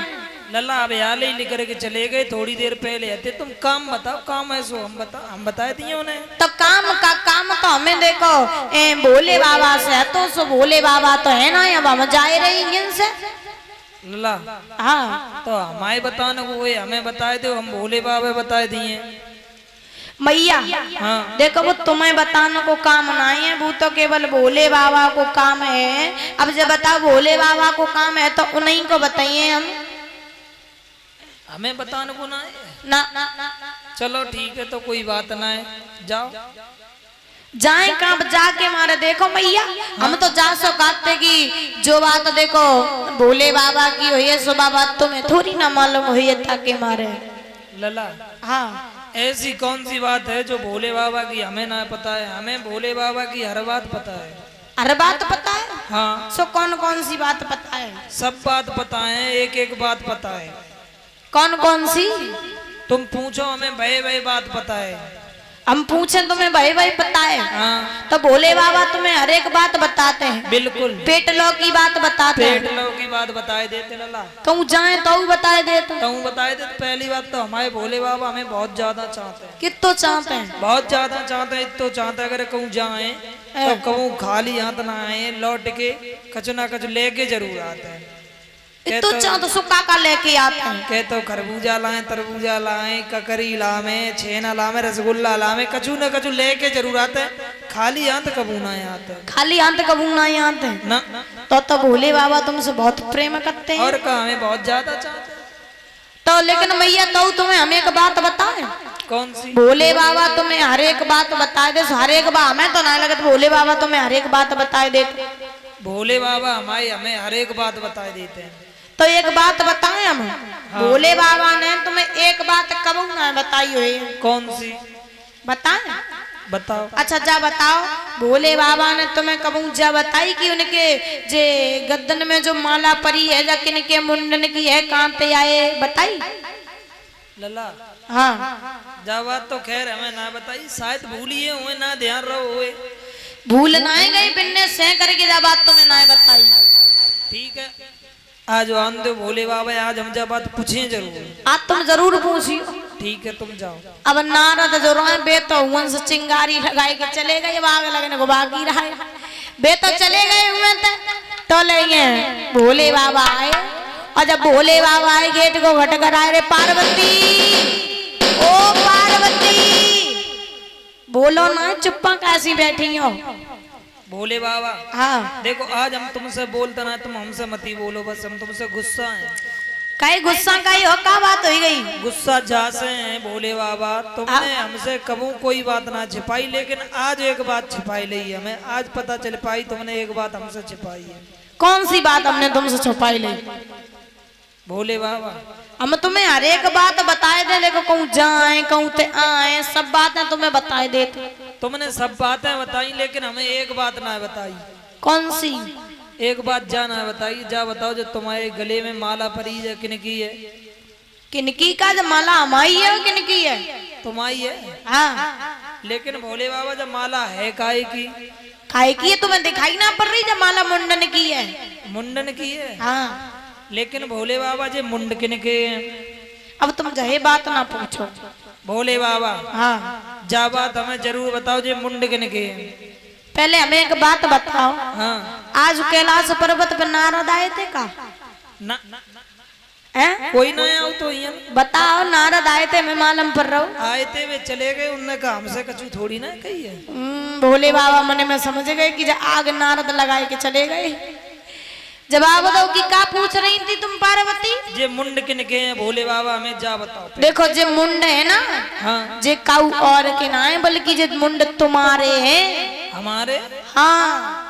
लल्ला अब यहाँ ले लेकर के चले गए, थोड़ी देर पहले आते। तुम काम बताओ, काम है सो हम बताए दिए उन्हें। तो काम तो हमें देखो भोले बाबा से तो सो भोले बाबा तो है ना, अब हम जाए रही इनसे। लल्ला हाँ तो हमारे बताने को वही हमें बताए दो, हम भोले बाबा बताए दिए मैया। हाँ देखो वो तुम्हें बताने को काम नहीं है, वो तो केवल भोले बाबा को काम है। अब जब बताओ भोले बाबा को काम है तो उन्हीं को बताइए हम, हमें बताने को ना है ना। चलो ठीक है, तो कोई बात ना है, जाओ जाए कब जाके मारे। देखो मैया हम तो जा सो कहते कि जो बात देखो भोले बाबा की हुई है सो बाबा तुम्हें थोड़ी ना मालूम हुई है ताकि मारे। लला हाँ ऐसी कौन सी बात है जो भोले बाबा की हमें ना पता है? हमें भोले बाबा की हर बात पता है। हर बात पता है? हाँ सो कौन कौन सी बात पता है? सब बात पता है, एक एक बात पता है। कौन कौन सी? तुम पूछो, हमें भय बात पता है। हम पूछे तुम्हें भाई पता है? हाँ तो भोले बाबा तुम्हें हर एक बात बताते हैं। बिल्कुल पेट लो की बात बताते हैं। पेट लो की बात बताए देते लला। कहूँ जाए तो बताए देते। तो बताए देते। पहली बात तो हमारे भोले बाबा हमें बहुत ज्यादा चाहते हैं। कितो चाहते हैं? बहुत ज्यादा चाहते हैं, इतो चाहते हैं अगर कहूँ जाए तो कहूँ खाली हाथ ना आए, लौट के कछु ना कछु लेके जरूर आते हैं। इतो चाह तो सुक्का का लेके आते हैं। कह तो खरबूजा लाए, तरबूजा लाए, ककरी लामे, छेना लामे, रसगुल्ला लामे, कछु न कछु लेके जरूर आते हैं। खाली हाथ कबू ना आते हैं। खाली हाथ कबू ना आते हैं ना। तो भोले बाबा तुमसे बहुत प्रेम करते हैं और कहा हमें बहुत ज्यादा चाहते हैं। तो लेकिन मैया तो तुम्हें हमें एक बात बताए। कौन सी? भोले बाबा तुम्हें हर एक बात बताए दे। हर एक बात हमें तो ना लगे, भोले बाबा तुम्हें हर एक बात बताए देते। भोले बाबा हमें हर एक बात बताए देते हैं। तो एक बात बताएं हम। हाँ। भोले बाबा ने तुम्हें एक बात कबू ना बताई हुई है। कौन सी? बताएं? बताओ। अच्छा जा बताओ, भोले बाबा ने तुम्हें कबू जा बताई कि उनके जे गद्दन में जो माला परी है या किनके मुंडन की है कहाँ पे आए बताई? लला हाँ जा बात तो खैर हमें ना बताई, शायद भूलिए हुए ना ध्यान रहो हुए। भूल ना गई बिन्ने से करके जा बात तुम्हें ना बताई। ठीक है, आज आन दो भोले बाबा, आज हम जब बात पूछे जरूर। आज तुम जरूर पूछियो। ठीक है, तुम जाओ। अब नारद जो रहे बे तो हुन से चिंगारी लगाए के चले गए, बाग लगने को बाकी रहा बे तो चले गए हुए तो ले भोले बाबा आए। और जब भोले बाबा आए गेट को खटखट आए, रे पार्वती, ओ पार्वती, बोलो ना, चुप्पा कैसी बैठी हो? भोले बाबा हाँ देखो, आज हम तुमसे बोलते ना, तुम हमसे मती बोलो, बस हम तुमसे गुस्सा हैं। कई गुस्सा का ही हो, क्या बात हो गई? गुस्सा जा से हैं भोले बाबा, तुमने हमसे कबू कोई बात ना छिपाई, लेकिन आज एक बात छिपाई ली हमें। आज पता चल पाई तुमने एक बात हमसे छिपाई है। कौन सी बात हमने तुमसे छुपाई ली? भोले बाबा हम तुम्हें हर एक बात बताए दे, लेकिन कहूँ जाए कहूँ ते आए, सब बातें तुम्हें बताए देते। तुमने सब बातें बताई, लेकिन हमें एक बात ना बताई। कौन सी? एक बात जा ना बताई। जा बताओ, जो तुम्हारे गले में माला परी है किनकी है? किनकी का? जब माला हमारी है और किनकी है? तुम्हारी है। हाँ लेकिन भोले बाबा, जब माला है काहे की? काहे की है? तुम्हें दिखाई ना पड़ रही जब माला मुंडन की है? मुंडन की है। हाँ लेकिन भोले बाबा जी मुंड किनके हैं? अब तुम जहे बात ना पूछो भोले बाबा। हाँ जा बात हमें जरूर बताओ, जे मुंड किनके हैं? पहले हमें एक बात बताओ, हाँ आज कैलाश पर्वत पर नारद आए थे का? ना हैं? कोई ना आया तो यहाँ बताओ, नारद आए थे, मैं मालूम पर रहा हूँ। आए थे वे चले गए, उनने कहा हमसे कछु थोड़ी ना कही है। भोले बाबा मने में समझ गए कि जब आग नारद लगाए के चले गए। जवाब दो कि क्या पूछ रही थी तुम पार्वती? जे मुंड किन के हैं भोले बाबा, हमें जा बताओ। देखो जे मुंड है ना, हाँ जे काऊ और के ना है, बल्कि जे मुंड तुम्हारे हैं। हमारे, हाँ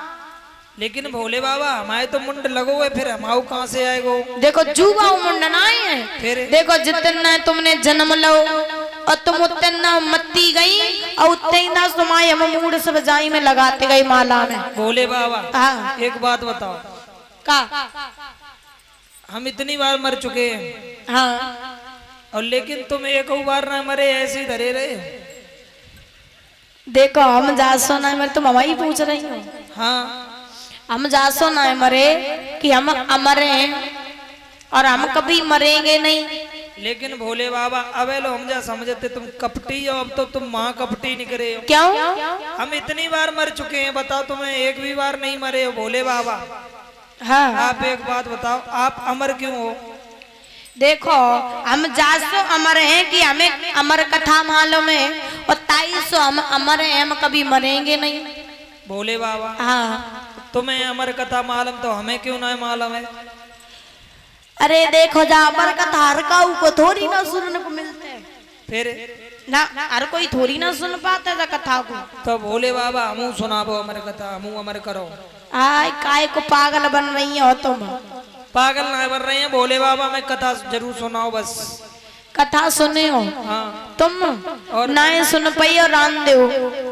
लेकिन भोले बाबा हमारे तो मुंड लगो हुए, फिर हमाऊ कहाँ से आएगो? देखो जुगाऊ मुंड ना है। फिर देखो जितना तुमने जन्म लो और तुम उतना मत्ती गई और उतना तुम्हारे हम मूड सब जाई में लगाते गई माला में। भोले बाबा हाँ एक बात बताओ, का हम इतनी बार मर चुके हैं हाँ, और लेकिन तुम एक बार ना मरे, ऐसे ही धरे रहे। देखो हम जासो ना मरे, तुम हमारी पूछ रही हो। हाँ हम जासो ना मरे कि हम अमर हैं और हम कभी मरेंगे नहीं। लेकिन भोले बाबा अब लो हम जा समझते तुम कपटी हो, अब तो तुम महा कपटी निकले हो। क्यों? हम इतनी बार मर चुके हैं, बताओ तुम्हें एक भी बार नहीं मरे हो भोले बाबा। हाँ आप एक बात बताओ, आप अमर क्यों हो? देखो हम जासो अमर हैं कि हमें अमर कथा मालूम है और ताईसो हम अमर हैं, हम कभी मरेंगे नहीं। भोले बाबा हाँ तुम्हें अमर कथा मालूम तो हमें क्यों ना मालूम है? अरे देखो जा अमर कथा हर काऊ को थोड़ी ना सुनने को मिलते हैं फिर ना, हर कोई थोड़ी ना सुन पाता है कथा को। तो भोले बाबा हमू सुनाबो अमर कथा, हमू अमर करो। आय काय को पागल बन रही हो तुम? पागल ना बन रहे हैं भोले बाबा, मैं कथा जरूर सुनाओ बस। कथा सुने हो हाँ तुम और ना सुन पाई और रान दे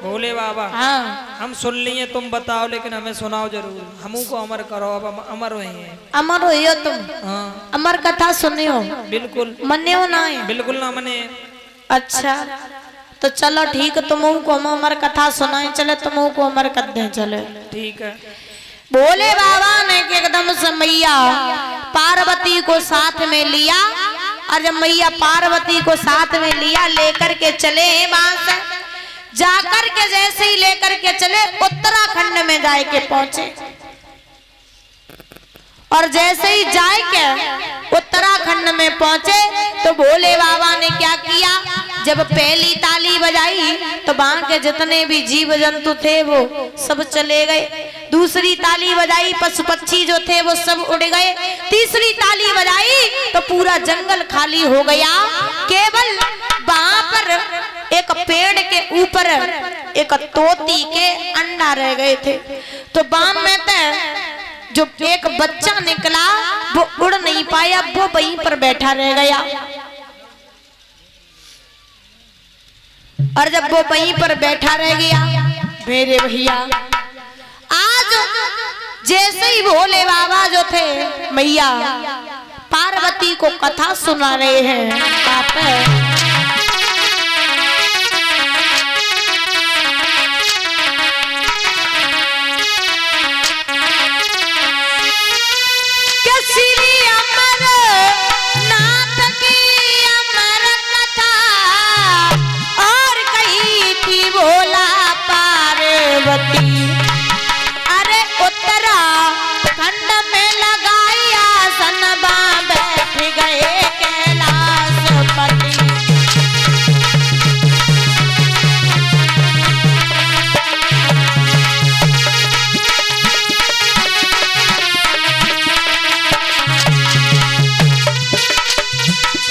भोले बाबा। हाँ हम सुन लिए, तुम बताओ, लेकिन हमें सुनाओ जरूर, हमू को अमर करो। अब हम अमर हुए हैं। अमर हो तुम? हाँ अमर कथा सुने हो? बिल्कुल मने हो ना है? बिल्कुल ना मने। अच्छा तो चलो ठीक, तुम को हम अमर कथा सुनाए चले, तुम को अमर कर दे चले। ठीक है। भोले बाबा ने एकदम से मैया पार्वती को साथ में लिया, और जब मैया पार्वती को साथ में लिया लेकर के चले वहां से जाकर के, जैसे ही लेकर के चले उत्तराखंड में जाए के पहुंचे। और जैसे ही जाए के उत्तराखंड में पहुंचे तो भोले बाबा ने क्या किया, जब पहली ताली बजाई तो वहां के जितने भी जीव जंतु थे वो सब चले गए। दूसरी ताली बजाई, पशु पक्षी जो थे वो सब उड़ गए। तीसरी ताली बजाई तो पूरा जंगल खाली हो गया। केवल वहां पर एक पेड़ के ऊपर एक तोती के अंडा रह गए थे। तो बाम में जो एक बच्चा निकला वो उड़ नहीं पाया, वो वहीं पर बैठा रह गया। और जब वो वहीं पर बैठा रह गया, मेरे भैया आज जैसे ही भोले बाबा जो थे मैया पार्वती को कथा सुना रहे हैं, आप अरे उत्तराखंड में लगाया सनबा बैठ गए कैलाश पति।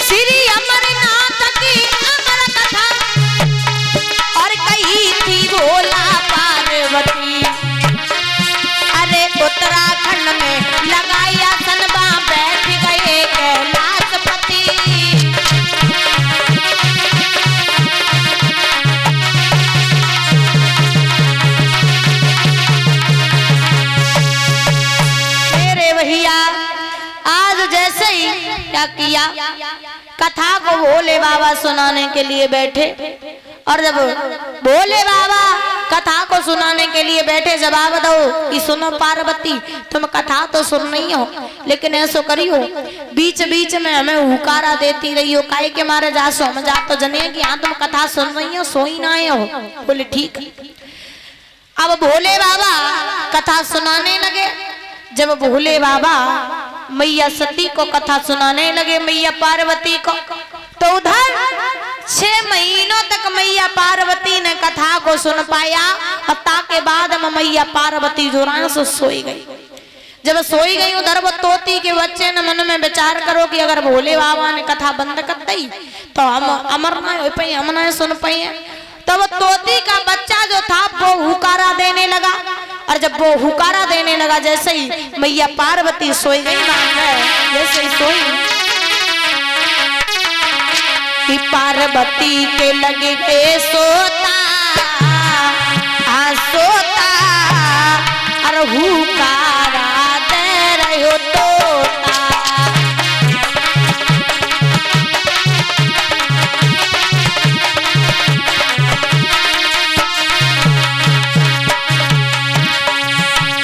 श्री अमरनाथ की अमर कथा और कही थी भोला पार्वती। अरे उत्तराखंड में लगाया सनबा बैठ गए कैलाश पति। मेरे भैया आज जैसे ही क्या किया, कथा को भोले बाबा सुनाने के लिए बैठे। और जब भोले बाबा कथा को सुनाने के लिए बैठे, जवाब दो कि सुनो पार्वती, तुम कथा तो सुन रही हो, लेकिन ऐसो करियो बीच बीच में हमें हुकारा देती रही हो, काहे के मारे जासो हम जा तो जने कि हाँ तुम कथा सुन रही हो, सोई ना आए हो। बोले ठीक। अब भोले बाबा कथा सुनाने लगे। जब भोले बाबा मैया सती को कथा सुनाने लगे, मैया पार्वती को, तो उधर 6 महीनों तक मैया पार्वती ने कथा को सुन पाया। हत्ता के बाद में मैया पार्वती जोरान से सोई गई। जब सोई गई उधर वो तोती के बच्चे ने मन में विचार करो कि अगर भोले बाबा ने कथा बंद कर दी तो हम अमर ना हो पाए, हम ना सुन पाए। तब तोती का बच्चा जो था वो हुकारा देने लगा, और जब वो हुकारा देने लगा जैसे ही मैया पार्वती सोई गई, जैसे ही सोई कि पार्वती के लगे के सोता सोता, और हुकारा दे रहे हो तोता।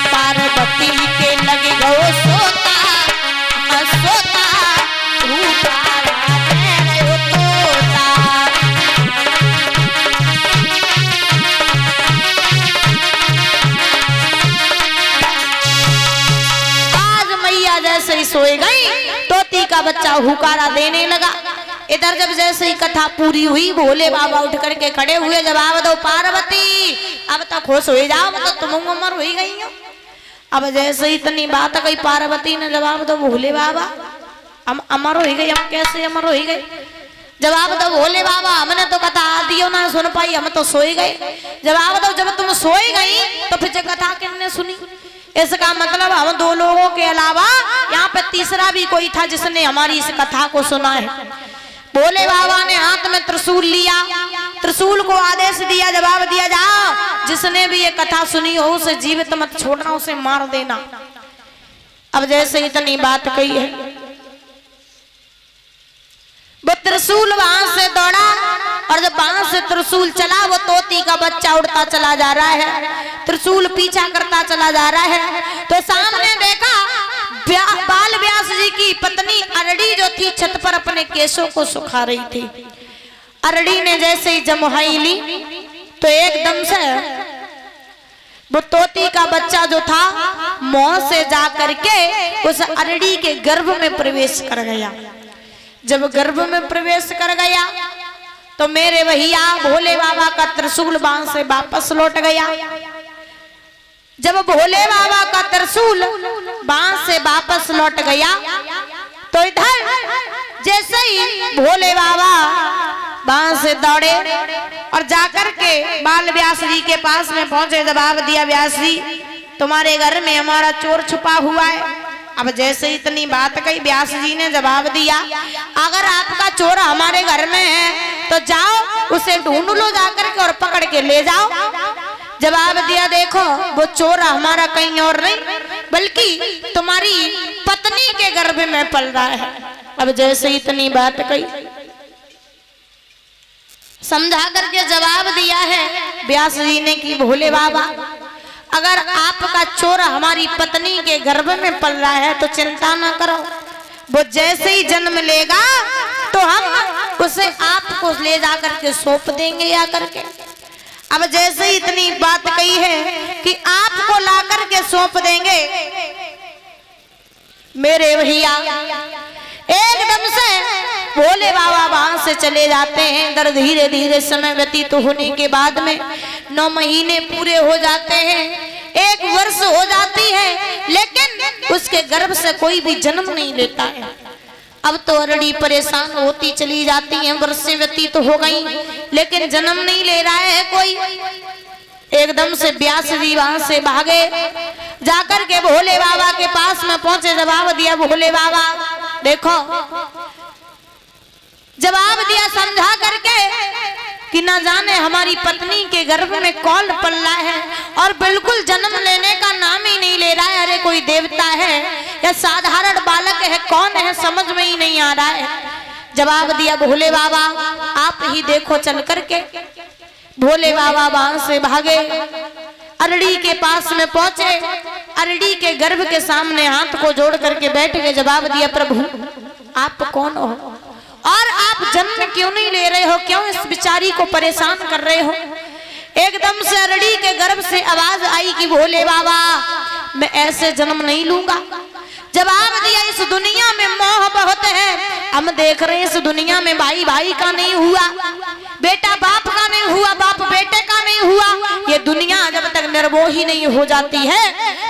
पार्वती के लगे गो सोता सोता, हुकारा दे रहे हो तोता। जैसे ही सोए गई तोती का बच्चा हुकारा देने लगा। इधर जब जैसे ही कथा पूरी हुई भोले बाबा उठ करके खड़े हुए, जवाब दो पार्वती, अब तक खुश हो जाओ, मतलब तुम उम्र हो गई हो। अब जैसे ही इतनी बात कही पार्वती ने जवाब दो भोले बाबा हम अमर हो गई, हम कैसे अमर हो गए? जवाब दो भोले बाबा हमने तो कथा आदियों ना सुन पाई, हम तो सोए गए। जवाब दो जब तुम सोए गई तो फिर कथा किसने सुनी? इसका मतलब हम 2 लोगों के अलावा यहाँ पे तीसरा भी कोई था जिसने हमारी इस कथा को सुना है। भोले बाबा ने हाथ में त्रिशूल लिया, त्रिशूल को आदेश दिया, जवाब दिया जाओ जिसने भी ये कथा सुनी हो उसे जीवित मत छोड़ना, उसे मार देना। अब जैसे इतनी बात कही है वो त्रिशूल वहां से दौड़ा, और जब वहां से त्रिशूल चला वो तोती का बच्चा उड़ता चला जा रहा है, त्रिशूल पीछा करता चला जा रहा है। तो सामने देखा बाल व्यास जी की पत्नी अरड़ी जो थी छत पर अपने केशों को सुखा रही थी। अरड़ी ने जैसे ही जमुहाई ली तो एकदम से वो तोती का बच्चा जो था मुंह से जा करके उस अरड़ी के गर्भ में प्रवेश कर गया। जब गर्भ में प्रवेश कर गया तो मेरे भैया भोले बाबा का त्रिशूल बांध से वापस लौट गया। जब भोले बाबा का त्रिशूल बांध से वापस लौट गया तो इधर जैसे ही भोले बाबा बांध से दौड़े और जाकर के बाल व्यास जी के पास में पहुंचे, जवाब दिया व्यास जी तुम्हारे घर में हमारा चोर छुपा हुआ है। अब जैसे इतनी बात कही व्यास जी ने जवाब दिया अगर आपका चोर हमारे घर में है तो जाओ उसे ढूंढ लो जाकर के और पकड़ के ले जाओ। जवाब दिया देखो वो चोर हमारा कहीं और नहीं बल्कि तुम्हारी पत्नी के गर्भ में पल रहा है। अब जैसे इतनी बात कही समझा करके जवाब दिया है व्यास जी ने कि भोले बाबा अगर आपका चोर हमारी पत्नी के गर्भ में पल रहा है तो चिंता ना करो, वो जैसे ही जन्म लेगा तो हम उसे आपको ले जा करके सौंप देंगे या करके। अब जैसे ही इतनी बात कही है कि आपको ला करके सौंप देंगे, मेरे भैया एकदम से भोले बाबा वहां से चले जाते हैं। दर धीरे धीरे समय व्यतीत होने के बाद में 9 महीने पूरे हो जाते हैं, 1 वर्ष हो जाती है, लेकिन उसके गर्भ से कोई भी जन्म नहीं लेता है। अब तो अरड़ी परेशान होती चली जाती है, वर्ष व्यतीत हो गई लेकिन जन्म नहीं ले रहा है कोई। एकदम से व्यास जी वहां से भागे, जाकर के भोले बाबा के पास में पहुंचे, जवाब दिया भोले बाबा देखो, जवाब दिया समझा करके कि ना जाने हमारी पत्नी के गर्भ में कौन पल रहा है और बिल्कुल जन्म लेने का नाम ही नहीं ले रहा है। अरे कोई देवता है या साधारण बालक है, कौन है समझ में ही नहीं आ रहा है। जवाब दिया भोले बाबा आप ही देखो चल करके। भोले बाबा वहां से भागे, अरड़ी के पास में पहुंचे, अरड़ी के गर्भ के सामने हाथ को जोड़ करके बैठ गए। जवाब दिया प्रभु आप कौन हो और आप जन्म क्यों नहीं ले रहे हो, क्यों इस बिचारी को परेशान कर रहे हो? एकदम से अरड़ी के गर्भ से आवाज आई कि भोले बाबा मैं ऐसे जन्म नहीं लूंगा। जवाब दिया इस दुनिया में मोह बहुत है, हम देख रहे हैं इस दुनिया में भाई भाई का नहीं हुआ, बेटा बाप का नहीं हुआ, बाप बेटे का नहीं हुआ। ये दुनिया जब तक निर्मोही नहीं हो जाती है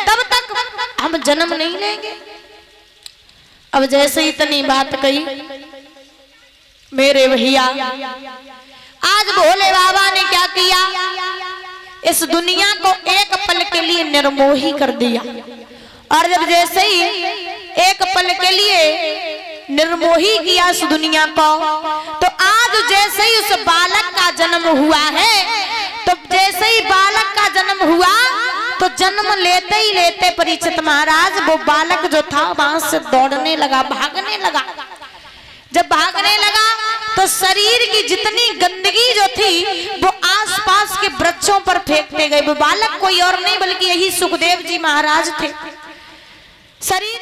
तब तक हम जन्म नहीं लेंगे। अब जैसे इतनी बात कही मेरे भैया, आज भोले बाबा ने क्या किया, इस दुनिया को एक पल के लिए निर्मोही कर दिया। और जब जैसे ही एक पल के लिए निर्मोही किया इस दुनिया को, तो आज जैसे ही उस बालक का जन्म हुआ है, तो जैसे ही बालक का जन्म हुआ तो जन्म लेते ही लेते परीक्षित महाराज वो बालक जो था वहां से दौड़ने लगा, भागने लगा। जब भागने लगा तो शरीर की जितनी गंदगी जो थी वो आसपास के वृक्षों पर फेंकते गए। वो बालक कोई और नहीं बल्कि यही सुखदेव जी महाराज थे। शरीर